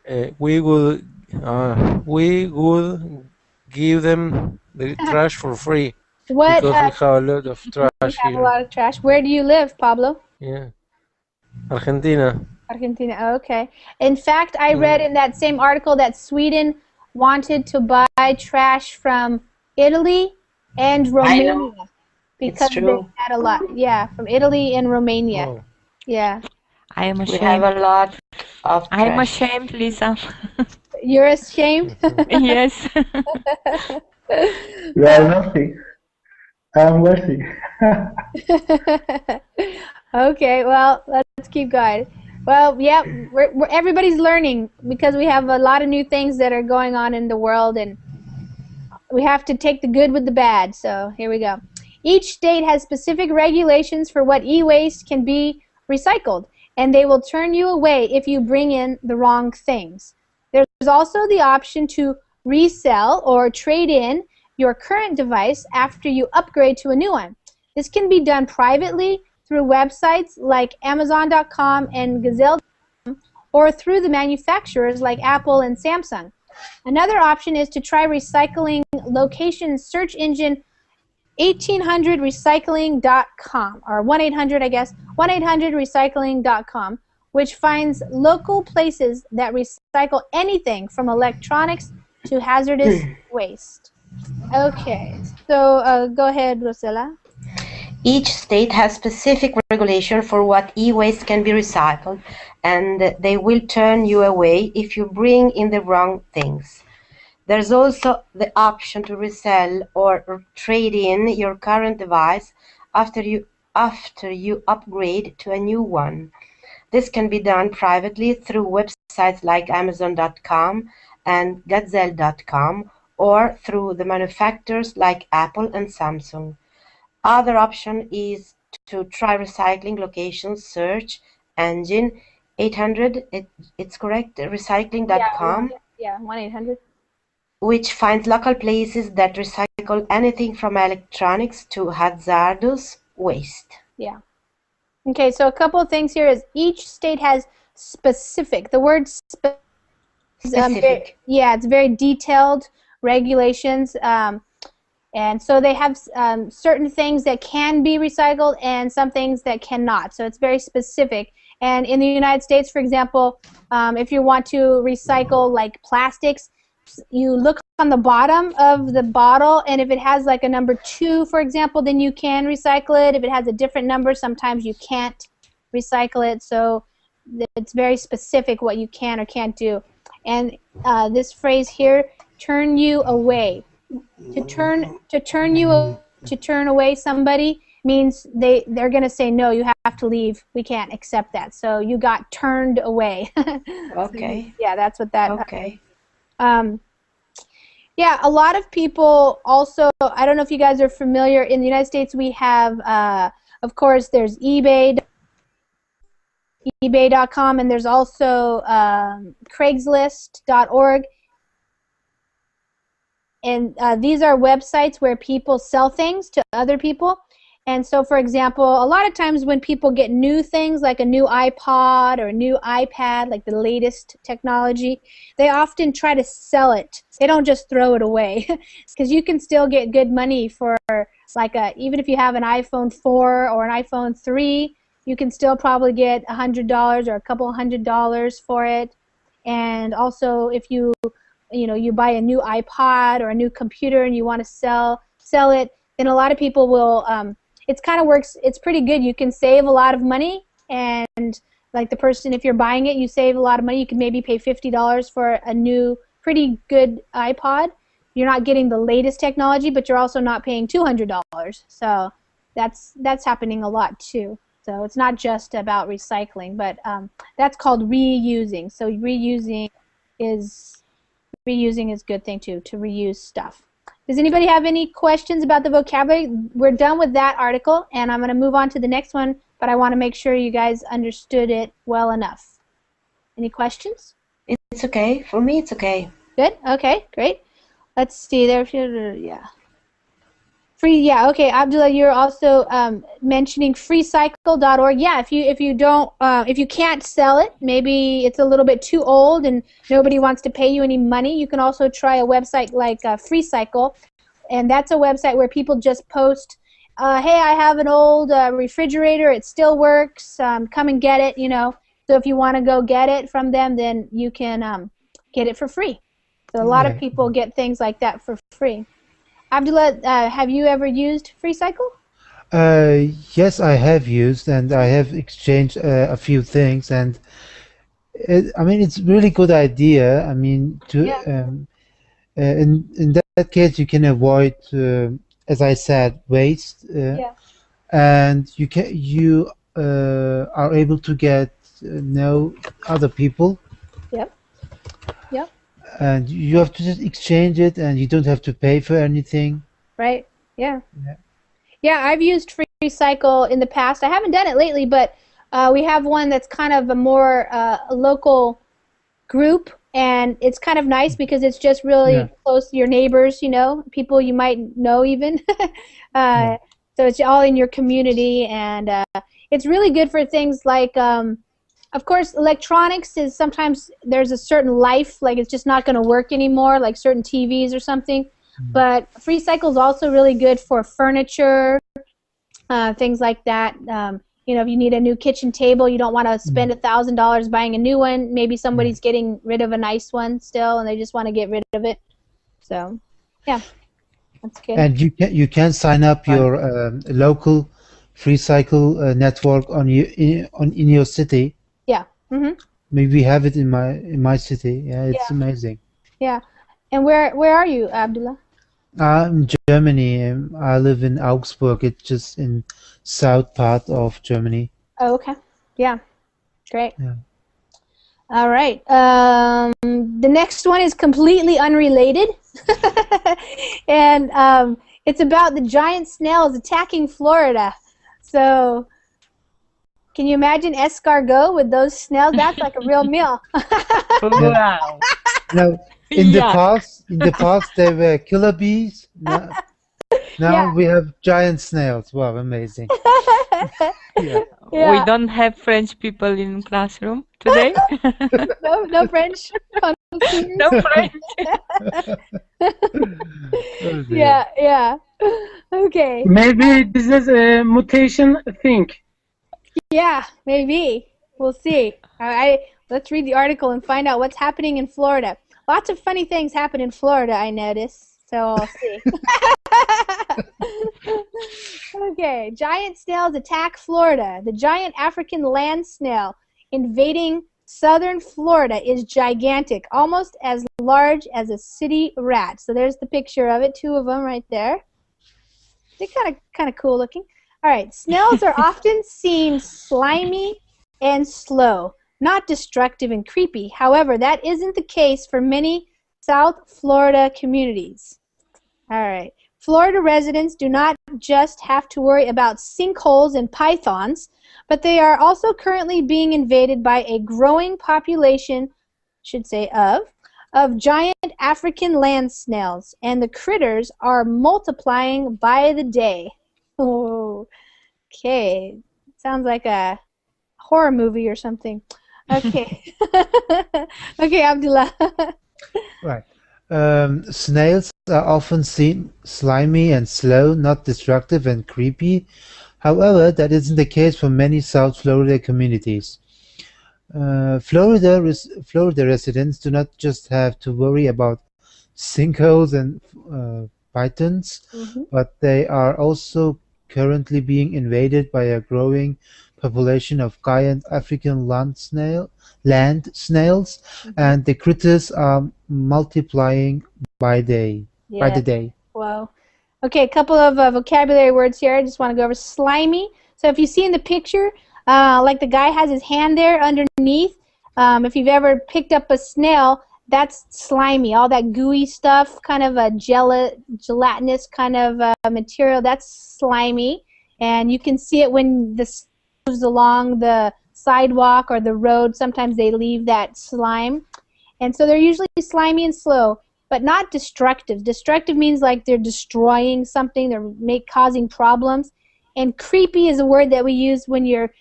give them the trash for free What? because we have a lot of We trash have a here. lot of trash. Where do you live, Pablo? Yeah, Argentina. Argentina. Oh, okay. In fact, I read in that same article that Sweden wanted to buy trash from Italy and Romania because they had a lot. Yeah, from Italy and Romania. Oh. Yeah. I am We ashamed. have a lot of trash. I'm ashamed, Lisa. You're ashamed? Yes. You are naughty. I'm worthy. Okay, well, let's keep going. Well, yeah, everybody's learning because we have a lot of new things that are going on in the world, and we have to take the good with the bad. So here we go. Each state has specific regulations for what e-waste can be recycled, and they will turn you away if you bring in the wrong things. There's also the option to resell or trade in your current device after you upgrade to a new one. This can be done privately through websites like Amazon.com and Gazelle.com, or through the manufacturers like Apple and Samsung. Another option is to try recycling location search engine 1800recycling.com, or 1-800, I guess, 1-800recycling.com, which finds local places that recycle anything from electronics to hazardous waste. Okay, so go ahead, Rosella. Each state has specific regulation for what e-waste can be recycled, and they will turn you away if you bring in the wrong things. There's also the option to resell or trade in your current device after you upgrade to a new one. This can be done privately through websites like Amazon.com and Gazelle.com, or through the manufacturers like Apple and Samsung. Other option is to try recycling location search engine 800, it's correct, recycling.com. Yeah, 1-800. Which finds local places that recycle anything from electronics to hazardous waste. Yeah. Okay, so a couple of things here is each state has specific. The word specific. It's very detailed regulations. And so they have certain things that can be recycled and some things that cannot. So it's very specific. And in the United States, for example, if you want to recycle like plastics, you look on the bottom of the bottle, and if it has like a number 2, for example, then you can recycle it. If it has a different number, sometimes you can't recycle it. So it's very specific what you can or can't do. And this phrase here, turn you away. To turn away somebody means they're going to say, no, you have to leave. We can't accept that. So you got turned away. Okay. So, yeah, that's what that. Okay. Yeah, a lot of people also, I don't know if you guys are familiar, in the United States we have, of course, there's eBay.com, and there's also Craigslist.org. And these are websites where people sell things to other people. And so, for example, a lot of times when people get new things, like a new iPod or a new iPad, like the latest technology, they often try to sell it. They don't just throw it away, because you can still get good money for, like, even if you have an iPhone 4 or an iPhone 3, you can still probably get $100 or a couple $100 for it. And also, if you buy a new iPod or a new computer and you want to sell it, then a lot of people will, it kind of works, it's pretty good. You can save a lot of money, and like the person, if you're buying it, you save a lot of money. You can maybe pay $50 for a new, pretty good iPod. You're not getting the latest technology, but you're also not paying $200. So that's happening a lot too. So it's not just about recycling, but that's called reusing. So reusing is reusing is a good thing too, to reuse stuff. Does anybody have any questions about the vocabulary? We're done with that article, and I'm going to move on to the next one, but I want to make sure you guys understood it well enough. Any questions? It's okay. For me, it's okay. Good? Okay, great. Let's see. Yeah. Free, yeah, okay. Abdullah, you're also mentioning freecycle.org. Yeah, if you can't sell it, maybe it's a little bit too old and nobody wants to pay you any money, you can also try a website like FreeCycle, and that's a website where people just post, hey, I have an old refrigerator, it still works, come and get it, So if you want to go get it from them, then you can get it for free. So a lot of people get things like that for free. Abdullah, have you ever used FreeCycle? Yes, I have used, and I have exchanged a few things, and it's a really good idea. In that case, you can avoid, as I said, waste, and you are able to get know other people. Yep. Yep. And you have to just exchange it, and you don't have to pay for anything. Right. Yeah. Yeah, I've used FreeCycle in the past. I haven't done it lately, but we have one that's kind of a more local group, and it's kind of nice because it's just really close to your neighbors, people you might know even. So it's all in your community, and it's really good for things like of course, electronics is sometimes there's a certain life, like it's just not going to work anymore, like certain TVs or something. But FreeCycle is also really good for furniture, things like that. If you need a new kitchen table, you don't want to spend $1,000 buying a new one. Maybe somebody's getting rid of a nice one still, and they just want to get rid of it. So, yeah, that's good. And you can sign up your local FreeCycle network in your city. Yeah. Mm-hmm. Maybe we have it in my city. Yeah, it's amazing. Yeah. And where are you, Abdullah? I'm in Germany. I live in Augsburg. It's just in south part of Germany. Oh, okay. Yeah. Great. Yeah. All right. The next one is completely unrelated. And it's about the giant snails attacking Florida. So can you imagine escargot with those snails? That's like a real meal. Wow. Now, in the past, there were killer bees. Now we have giant snails. Wow, amazing. We don't have French people in classroom today. No French. No French. Yeah. Okay. Maybe this is a mutation thing. Yeah, maybe. We'll see. Let's read the article and find out what's happening in Florida. Lots of funny things happen in Florida, I notice. So I'll see. Okay, giant snails attack Florida. The giant African land snail invading southern Florida is gigantic, almost as large as a city rat. So there's the picture of it, 2 of them right there. They're kind of cool looking. All right, snails are often seen slimy and slow, not destructive and creepy. However, that isn't the case for many South Florida communities. All right. Florida residents do not just have to worry about sinkholes and pythons, but they are also currently being invaded by a growing population, of giant African land snails, and the critters are multiplying by the day. Oh, okay. Sounds like a horror movie or something. Okay. Okay, Abdullah. Right. Snails are often seen slimy and slow, not destructive and creepy. However, that isn't the case for many South Florida communities. Florida residents do not just have to worry about sinkholes and pythons, but they are also currently being invaded by a growing population of giant African land snails, and the critters are multiplying by the day. Wow. Okay, a couple of vocabulary words here. I just want to go over slimy. So if you see in the picture, like the guy has his hand there underneath, if you've ever picked up a snail, that's slimy. All that gooey stuff, kind of a gelatinous kind of material, that's slimy. And you can see it when the moves along the sidewalk or the road. Sometimes they leave that slime. And so they're usually slimy and slow, but not destructive. Destructive means like they're destroying something, they're causing problems. And creepy is a word that we use when you're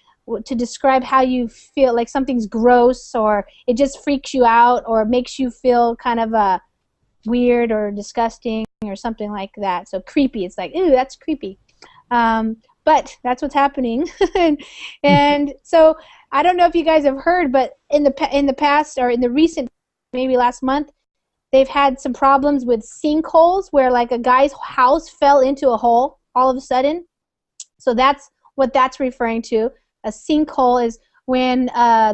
to describe how you feel, like something's gross or it just freaks you out or makes you feel kind of weird or disgusting or something like that. So creepy, it's like, ooh, that's creepy. But that's what's happening. and so I don't know if you guys have heard, but in the past or in the recent, maybe last month, they've had some problems with sinkholes where like a guy's house fell into a hole all of a sudden. So that's what that's referring to. A sinkhole is when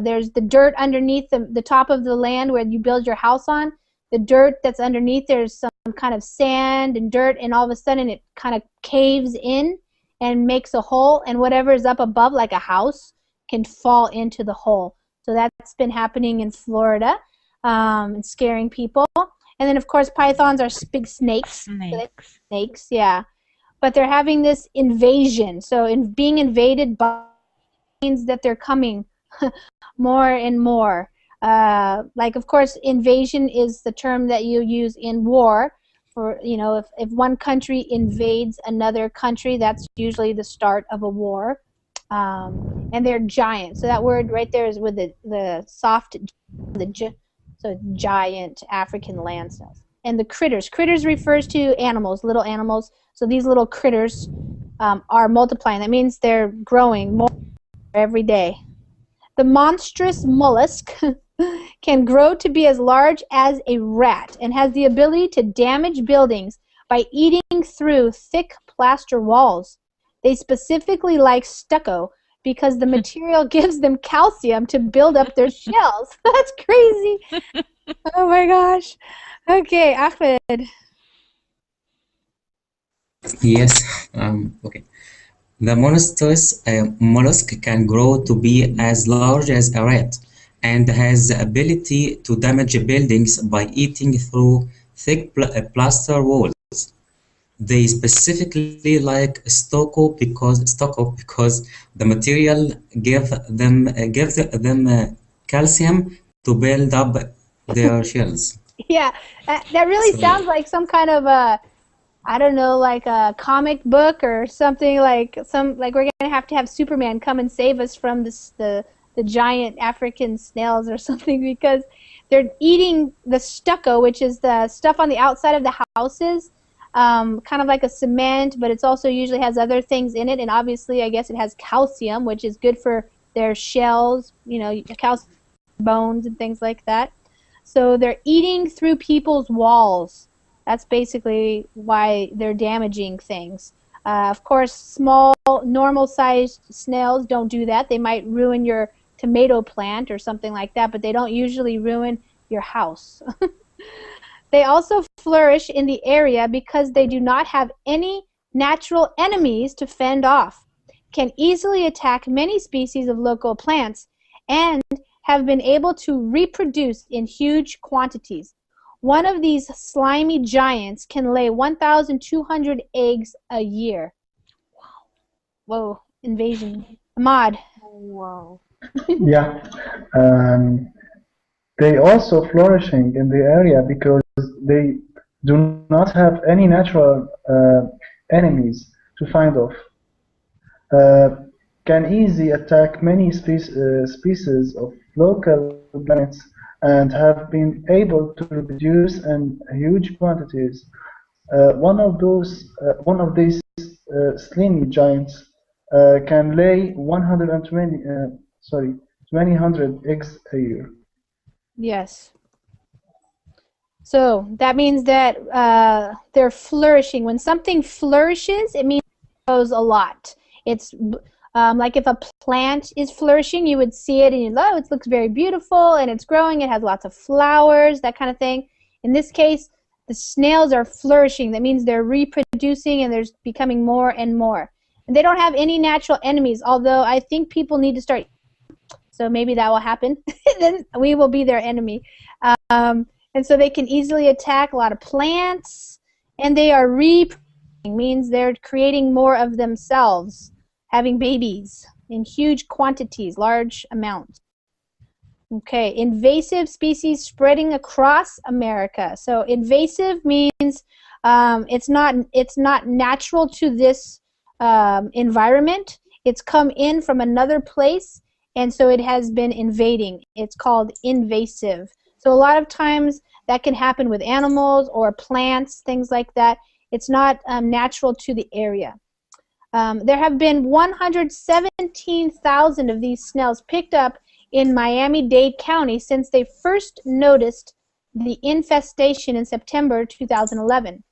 there's the dirt underneath the top of the land where you build your house on. The dirt that's underneath, there's some kind of sand and dirt, and all of a sudden it kind of caves in and makes a hole, and whatever is up above, like a house, can fall into the hole. So that's been happening in Florida and scaring people. And then, of course, pythons are big snakes. Snakes, yeah. But they're having this invasion. So being invaded by means that they're coming more and more. Like, of course, invasion is the term that you use in war. For, you know, if one country invades another country, that's usually the start of a war. And they're giant. So that word right there is with the soft, so giant African land snails. And the critters. Critters refers to animals, little animals. So these little critters are multiplying. That means they're growing more every day. The monstrous mollusk can grow to be as large as a rat and has the ability to damage buildings by eating through thick plaster walls. They specifically like stucco because the material gives them calcium to build up their shells. That's crazy. Oh my gosh. Okay, Ahmed. Yes. Okay. The monstrous mollusk can grow to be as large as a rat and has the ability to damage buildings by eating through thick plaster walls. They specifically like stucco because the material gives them calcium to build up their shells. Yeah, that really sounds like some kind of I don't know, like a comic book or something, like we're gonna have to have Superman come and save us from the giant African snails or something, because they're eating the stucco, which is the stuff on the outside of the houses, kind of like a cement, but it's also usually has other things in it, and obviously I guess it has calcium, which is good for their shells, you know, calcium bones and things like that. So they're eating through people's walls. That's basically why they're damaging things. Of course, small, normal-sized snails don't do that. They might ruin your tomato plant or something like that, but they don't usually ruin your house. They also flourish in the area because they do not have any natural enemies to fend off, can easily attack many species of local plants, and have been able to reproduce in huge quantities. One of these slimy giants can lay 1,200 eggs a year. Whoa, invasion. Ahmad. Wow. Yeah. They also flourishing in the area because they do not have any natural enemies to find off. Can easily attack many species of local plants and have been able to reproduce in huge quantities. One of these slimy giants can lay 200 eggs a year. Yes. So that means that they're flourishing. When something flourishes, it means it grows a lot. It's like if a plant is flourishing, you would see it and you'd oh, it looks very beautiful and it's growing, it has lots of flowers, that kind of thing. In this case, the snails are flourishing. That means they're reproducing and there's becoming more and more. And they don't have any natural enemies, although I think people need to start. So maybe that will happen. Then we will be their enemy. And so they can easily attack a lot of plants, and they are reproducing, means they're creating more of themselves, having babies in huge quantities, large amounts. Okay, invasive species spreading across America. So invasive means it's not natural to this environment. It's come in from another place, and so it has been invading. It's called invasive. So a lot of times that can happen with animals or plants, things like that. It's not natural to the area. There have been 117,000 of these snails picked up in Miami-Dade County since they first noticed the infestation in September 2011.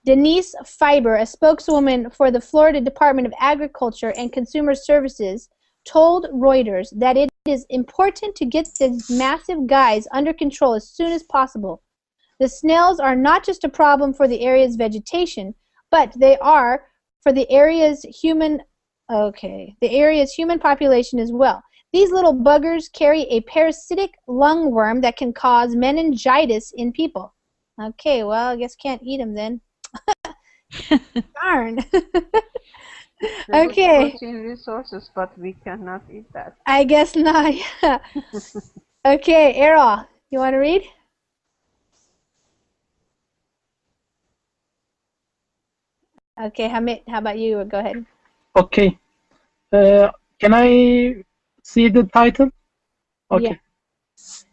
Denise Fiber, a spokeswoman for the Florida Department of Agriculture and Consumer Services, told Reuters that it is important to get these massive guys under control as soon as possible. The snails are not just a problem for the area's vegetation, but they are for the area's human population as well. These little buggers carry a parasitic lungworm that can cause meningitis in people. Okay, well, I guess can't eat them then. Darn. Okay. Protein resources, but we cannot eat that. I guess not. Yeah. Okay, Errol, you want to read? Okay, Hamid, how about you? Go ahead. Okay. Can I see the title? Okay. Yeah.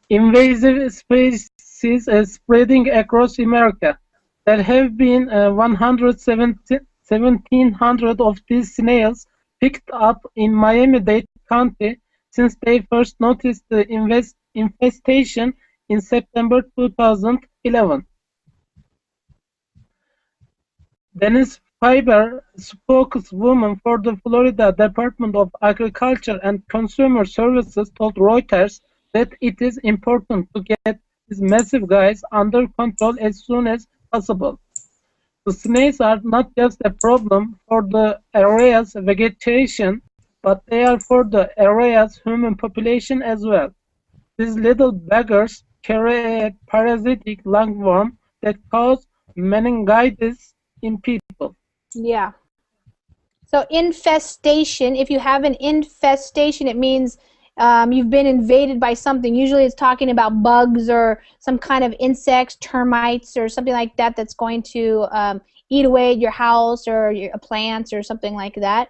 Invasive species spreading across America. There have been 1,700 of these snails picked up in Miami-Dade County since they first noticed the infestation in September 2011. Denise Fiber, spokeswoman for the Florida Department of Agriculture and Consumer Services, told Reuters that it is important to get these massive guys under control as soon as possible. The snails are not just a problem for the area's vegetation, but they are for the area's human population as well. These little buggers carry a parasitic lungworm that causes meningitis in people. Yeah. So infestation, if you have an infestation, it means you've been invaded by something. Usually it's talking about bugs or some kind of insects, termites, or something like that that's going to eat away at your house or your plants or something like that.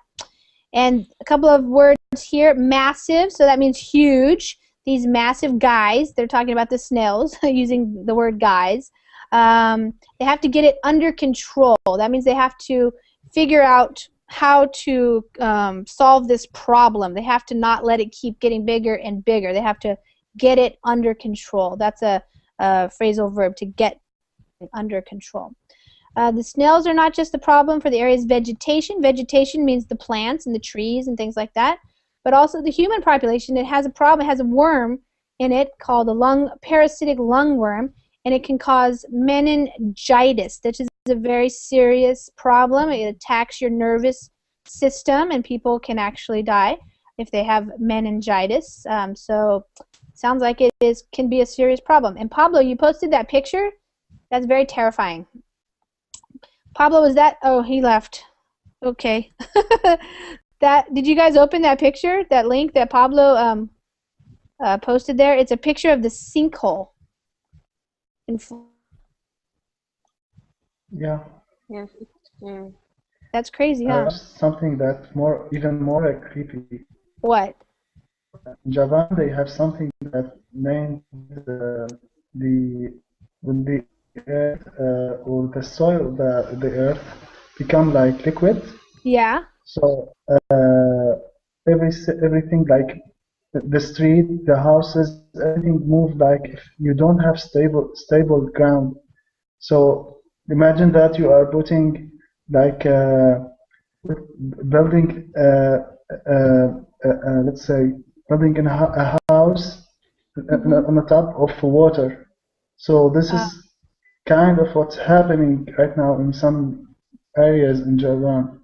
And a couple of words here, massive, so that means huge. These massive guys, they're talking about the snails, using the word guys. They have to get it under control. That means they have to figure out how to solve this problem. They have to not let it keep getting bigger and bigger. They have to get it under control. That's a phrasal verb, to get under control. The snails are not just the problem for the area's vegetation. Vegetation means the plants and the trees and things like that, but also the human population. It has a problem. It has a worm in it called a parasitic lungworm, and it can cause meningitis, which is a very serious problem. It attacks your nervous system, and people can actually die if they have meningitis. So sounds like it can be a serious problem. And Pablo, you posted that picture? That's very terrifying. Pablo, is that? Oh, he left. Okay. Did you guys open that picture, that link that Pablo posted there? It's a picture of the sinkhole. Yeah. Yes, it's scary. That's crazy, huh? Something that's even more creepy. What? In Japan, they have something that named when the earth or the soil, the earth become like liquid. Yeah. So everything like the street, the houses, everything move like if you don't have stable ground. So imagine that you are putting like building let's say building in a house on the top of water. So this is kind of what's happening right now in some areas in Japan.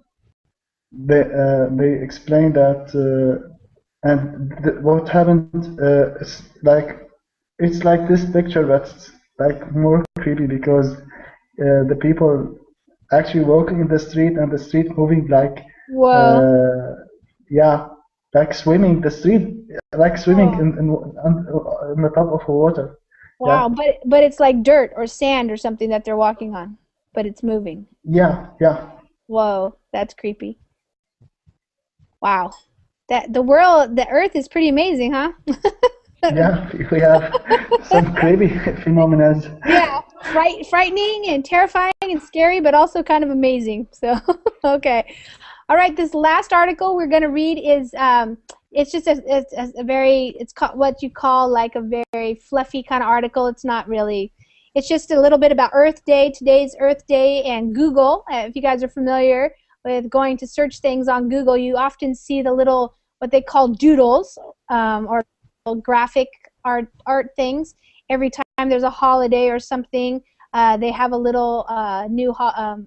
They explain that, and what happened is like it's like this picture, but it's like more creepy because the people actually walking in the street and the street moving like Whoa. yeah, like swimming the street, like swimming Oh. in the top of water. Wow, Yeah, but it's like dirt or sand or something that they're walking on, but it's moving. yeah. Whoa, that's creepy. Wow. The Earth is pretty amazing, huh? Yeah, we have some creepy phenomena. Yeah, frightening and terrifying and scary, but also kind of amazing. So, okay. All right, this last article we're going to read is it's just a very, it's what you call like a very fluffy kind of article. It's not really, it's just a little bit about Earth Day. Today's Earth Day, and Google. If you guys are familiar with going to search things on Google, you often see the little, what they call doodles, or graphic art things. Every time there's a holiday or something, they have a little new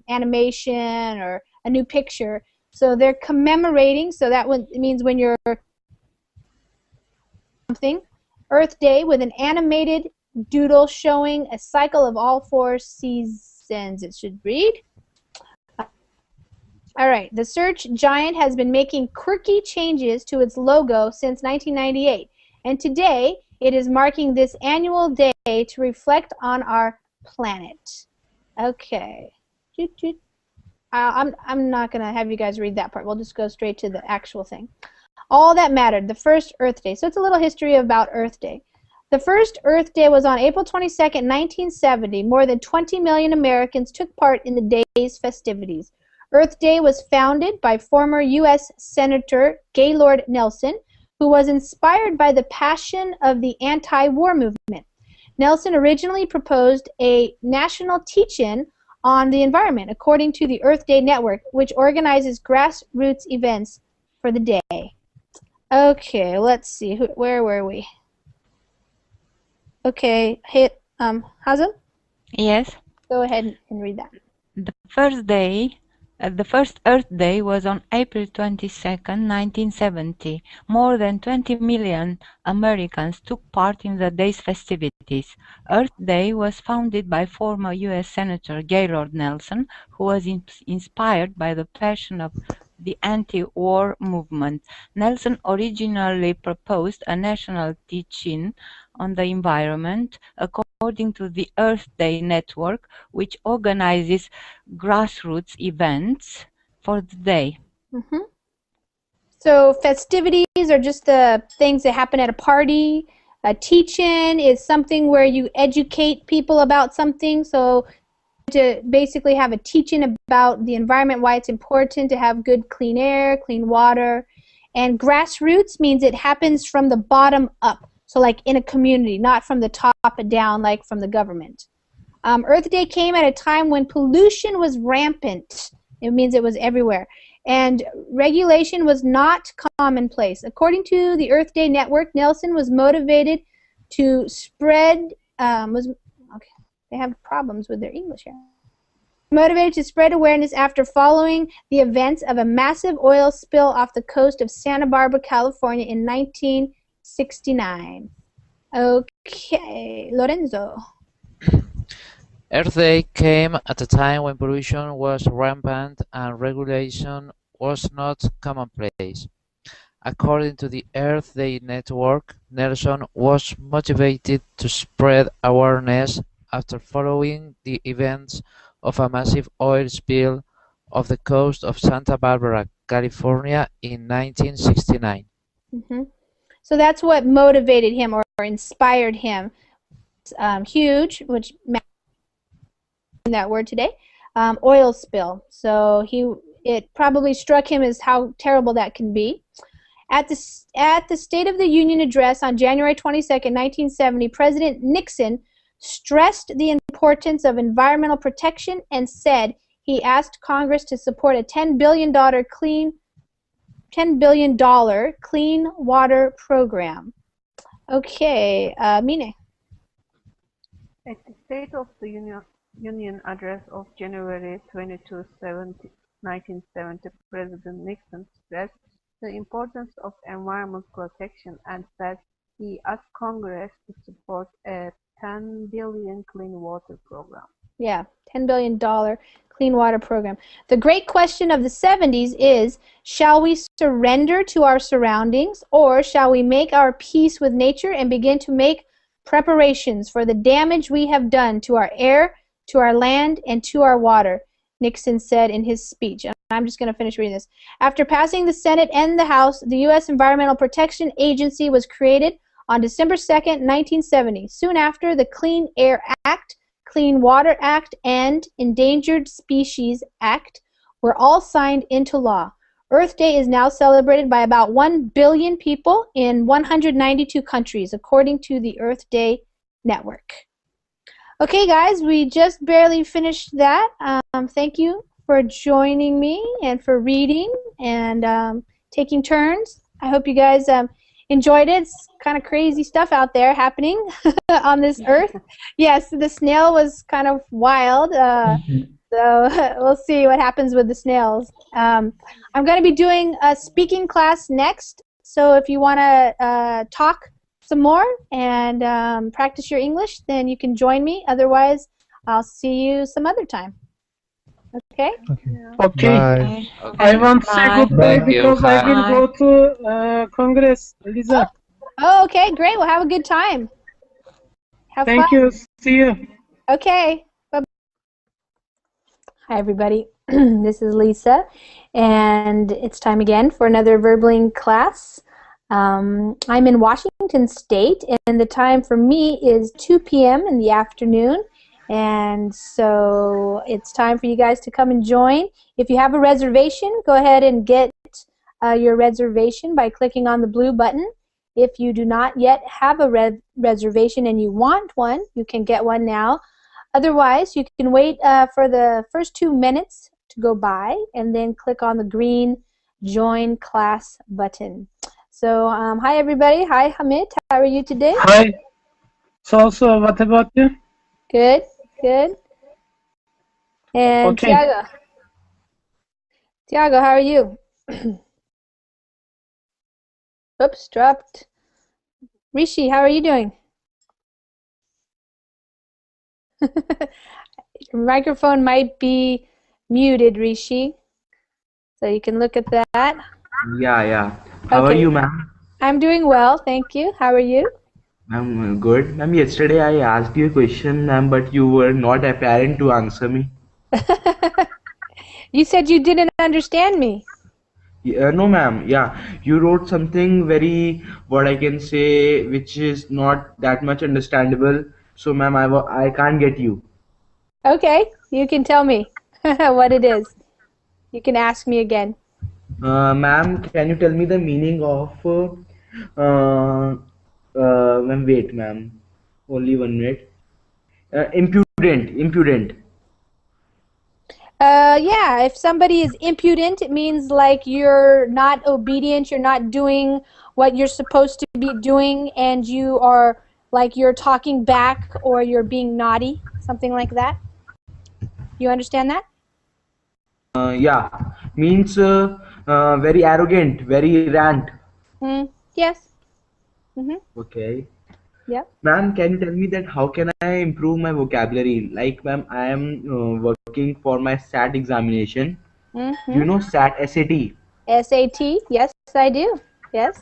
animation or a new picture. So they're commemorating, so that means when you're something, Earth Day with an animated doodle showing a cycle of all 4 seasons, it should read. All right, the search giant has been making quirky changes to its logo since 1998, and today it is marking this annual day to reflect on our planet. Okay. I'm not going to have you guys read that part. We'll just go straight to the actual thing. All that mattered, the first Earth Day. So it's a little history about Earth Day. The first Earth Day was on April 22nd, 1970. More than 20 million Americans took part in the day's festivities. Earth Day was founded by former U.S. Senator Gaylord Nelson, who was inspired by the passion of the anti-war movement. Nelson originally proposed a national teach-in on the environment, according to the Earth Day Network, which organizes grassroots events for the day. Okay, let's see. Where were we? Okay, hit Hazem? Yes. Go ahead and read that. The first Earth Day was on April 22nd, 1970. More than 20 million Americans took part in the day's festivities. Earth Day was founded by former U.S. Senator Gaylord Nelson, who was inspired by the passion of the anti-war movement. Nelson originally proposed a national teach-in on the environment, according to the Earth Day Network, which organizes grassroots events for the day. Mm-hmm. So festivities are just the things that happen at a party. A teach-in is something where you educate people about something. So to basically have a teach-in about the environment, why it's important to have good clean air, clean water. And grassroots means it happens from the bottom up. So like in a community, not from the top down like from the government. Earth Day came at a time when pollution was rampant. It means it was everywhere. And regulation was not commonplace. According to the Earth Day Network, Nelson was motivated to spread, they have problems with their English here. Motivated to spread awareness after following the events of a massive oil spill off the coast of Santa Barbara, California in 1969. Okay, Lorenzo. Earth Day came at a time when pollution was rampant and regulation was not commonplace. According to the Earth Day Network, Nelson was motivated to spread awareness after following the events of a massive oil spill off the coast of Santa Barbara, California in 1969. Mm-hmm. So that's what motivated him or inspired him. Huge, which that word today, oil spill. So it probably struck him as how terrible that can be. At the State of the Union address on January 22nd, 1970, President Nixon stressed the importance of environmental protection and said he asked Congress to support a $10 billion clean water program. Okay, Mine. At the State of the Union address of January 22, 1970, President Nixon stressed the importance of environmental protection and said He asked Congress to support a $10 billion clean water program. Yeah, $10 billion clean water program. The great question of the 70s is, shall we surrender to our surroundings, or shall we make our peace with nature and begin to make preparations for the damage we have done to our air, to our land, and to our water? Nixon said in his speech. And I'm just going to finish reading this. After passing the Senate and the House, the U.S. Environmental Protection Agency was created on December 2nd, 1970. Soon after, the Clean Air Act, Clean Water Act, and Endangered Species Act were all signed into law. Earth Day is now celebrated by about 1 billion people in 192 countries, according to the Earth Day Network. Okay, guys, we just barely finished that. Thank you for joining me and for reading and taking turns. I hope you guys enjoyed it. It's kind of crazy stuff out there happening on this earth. Yes, the snail was kind of wild. So we'll see what happens with the snails. I'm going to be doing a speaking class next. So if you want to talk some more and practice your English, then you can join me. Otherwise, I'll see you some other time. Okay? Okay. Bye. I want to say goodbye Thank you. because I will Bye. go to Congress, Lisa. Oh, okay, great. Well, have a good time. Have Thank fun. you. See you. Okay. Bye. Hi, everybody. This is Lisa, and it's time again for another Verbling class. I'm in Washington State, and the time for me is 2 p.m. in the afternoon. And so it's time for you guys to come and join. If you have a reservation, go ahead and get your reservation by clicking on the blue button. If you do not yet have a reservation and you want one, you can get one now. Otherwise, you can wait for the first 2 minutes to go by and then click on the green Join Class button. So, hi everybody. Hi Hamid. How are you today? Hi. So, what about you? Good, good. And Okay. Tiago, how are you? Oops, dropped. Rishi, how are you doing? Your microphone might be muted, Rishi. So you can look at that. Yeah. How are Okay. you, ma'am? I'm doing well, thank you. How are you? I'm good. Ma'am, yesterday I asked you a question, ma'am, but you were not apparent to answer me. You said you didn't understand me. No, ma'am. Yeah, you wrote something very, what I can say, which is not that much understandable. So, ma'am, I can't get you. Okay, you can tell me what it is. You can ask me again. Ma'am, can you tell me the meaning of, ma'am, wait, ma'am. Only 1 minute. Impudent. Yeah, if somebody is impudent, it means like you're not obedient, you're not doing what you're supposed to be doing, and you are like you're talking back or you're being naughty, something like that. You understand that? Yeah, means very arrogant, very rant. Yes. Mm-hmm. Okay. Yep. Ma'am, can you tell me that how can I improve my vocabulary? Like, ma'am, I am working for my SAT examination. Mm-hmm. You know SAT, SAT. SAT, yes, I do. Yes.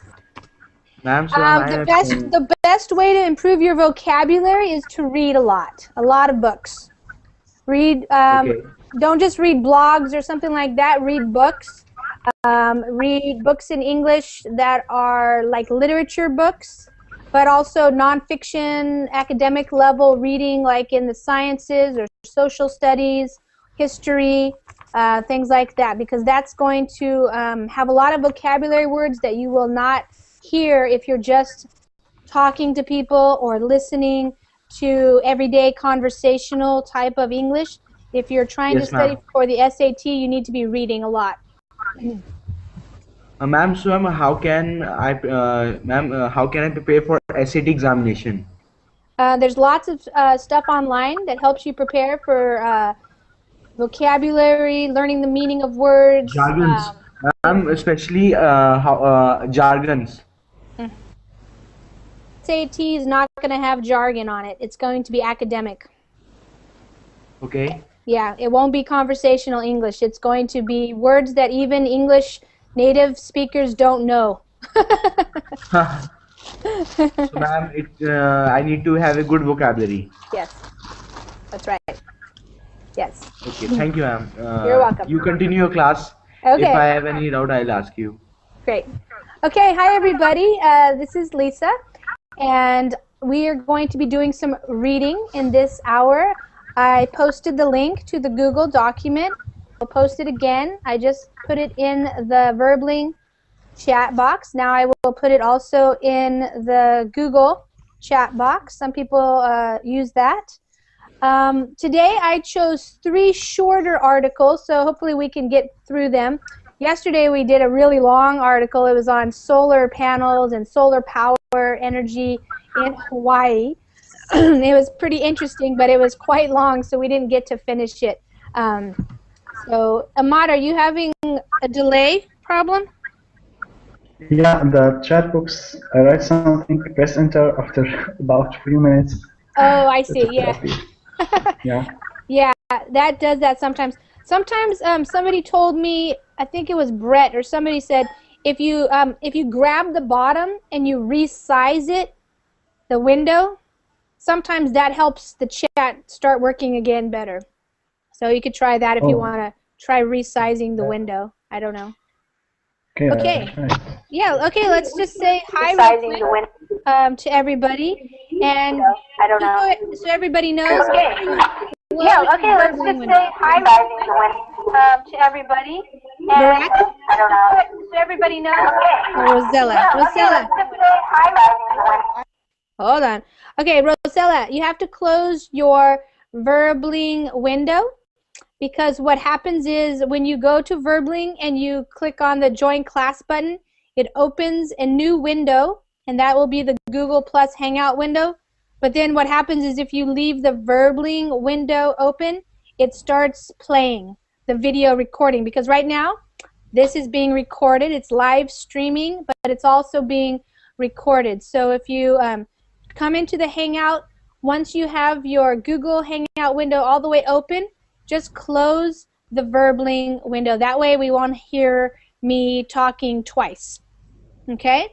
Ma'am, so ma'am, The best way to improve your vocabulary is to read a lot of books. Read. Okay. Don't just read blogs or something like that. Read books. Read books in English that are like literature books, but also nonfiction, academic level reading, like in the sciences or social studies, history, things like that, because that's going to have a lot of vocabulary words that you will not hear if you're just talking to people or listening to everyday conversational type of English. If you're trying to Yes, study ma'am. for the SAT, you need to be reading a lot. Ma'am, so ma'am, how can how can I prepare for SAT examination? There's lots of stuff online that helps you prepare for vocabulary, learning the meaning of words. Jargons, ma'am, especially jargons. SAT is not going to have jargon on it. It's going to be academic. Okay. Yeah, it won't be conversational English. It's going to be words that even English native speakers don't know. So, ma'am, I need to have a good vocabulary. Yes, that's right. Yes. Okay, thank you, ma'am. You're welcome. You continue your class. Okay. If I have any doubt, I'll ask you. Great. Okay, hi everybody. This is Lisa, and we are going to be doing some reading in this hour. I posted the link to the Google document. I'll post it again. I just put it in the Verbling chat box. Now I will put it also in the Google chat box. Some people use that. Today I chose 3 shorter articles, so hopefully we can get through them. Yesterday we did a really long article. It was on solar panels and solar power energy in Hawaii. It was pretty interesting, but it was quite long, so we didn't get to finish it. So, Ahmad, are you having a delay problem? Yeah, the chat box, I write something, press enter after about a few minutes. Oh, I see, yeah. Yeah. Yeah, that does that sometimes. Sometimes somebody told me, I think it was Brett or somebody said, if you grab the bottom and you resize it, the window, sometimes that helps the chat start working again better. So you could try that if you want to try resizing the window. I don't know. Okay. Yeah, okay, let's just say hi real quick, to everybody. And I don't know. so everybody knows. Okay. Yeah, okay, let's just say hi to everybody. And I don't know. So everybody knows. Okay. Rosella. Yeah, Rosella. okay, let's just say hi Hold on. Okay, Rosella, you have to close your Verbling window, because what happens is when you go to Verbling and you click on the Join Class button, it opens a new window, and that will be the Google Plus Hangout window. But then what happens is if you leave the Verbling window open, it starts playing the video recording, because right now this is being recorded. It's live streaming, but it's also being recorded. So if you come into the Hangout, once you have your Google Hangout window all the way open, just close the Verbling window. That way we won't hear me talking twice. Okay?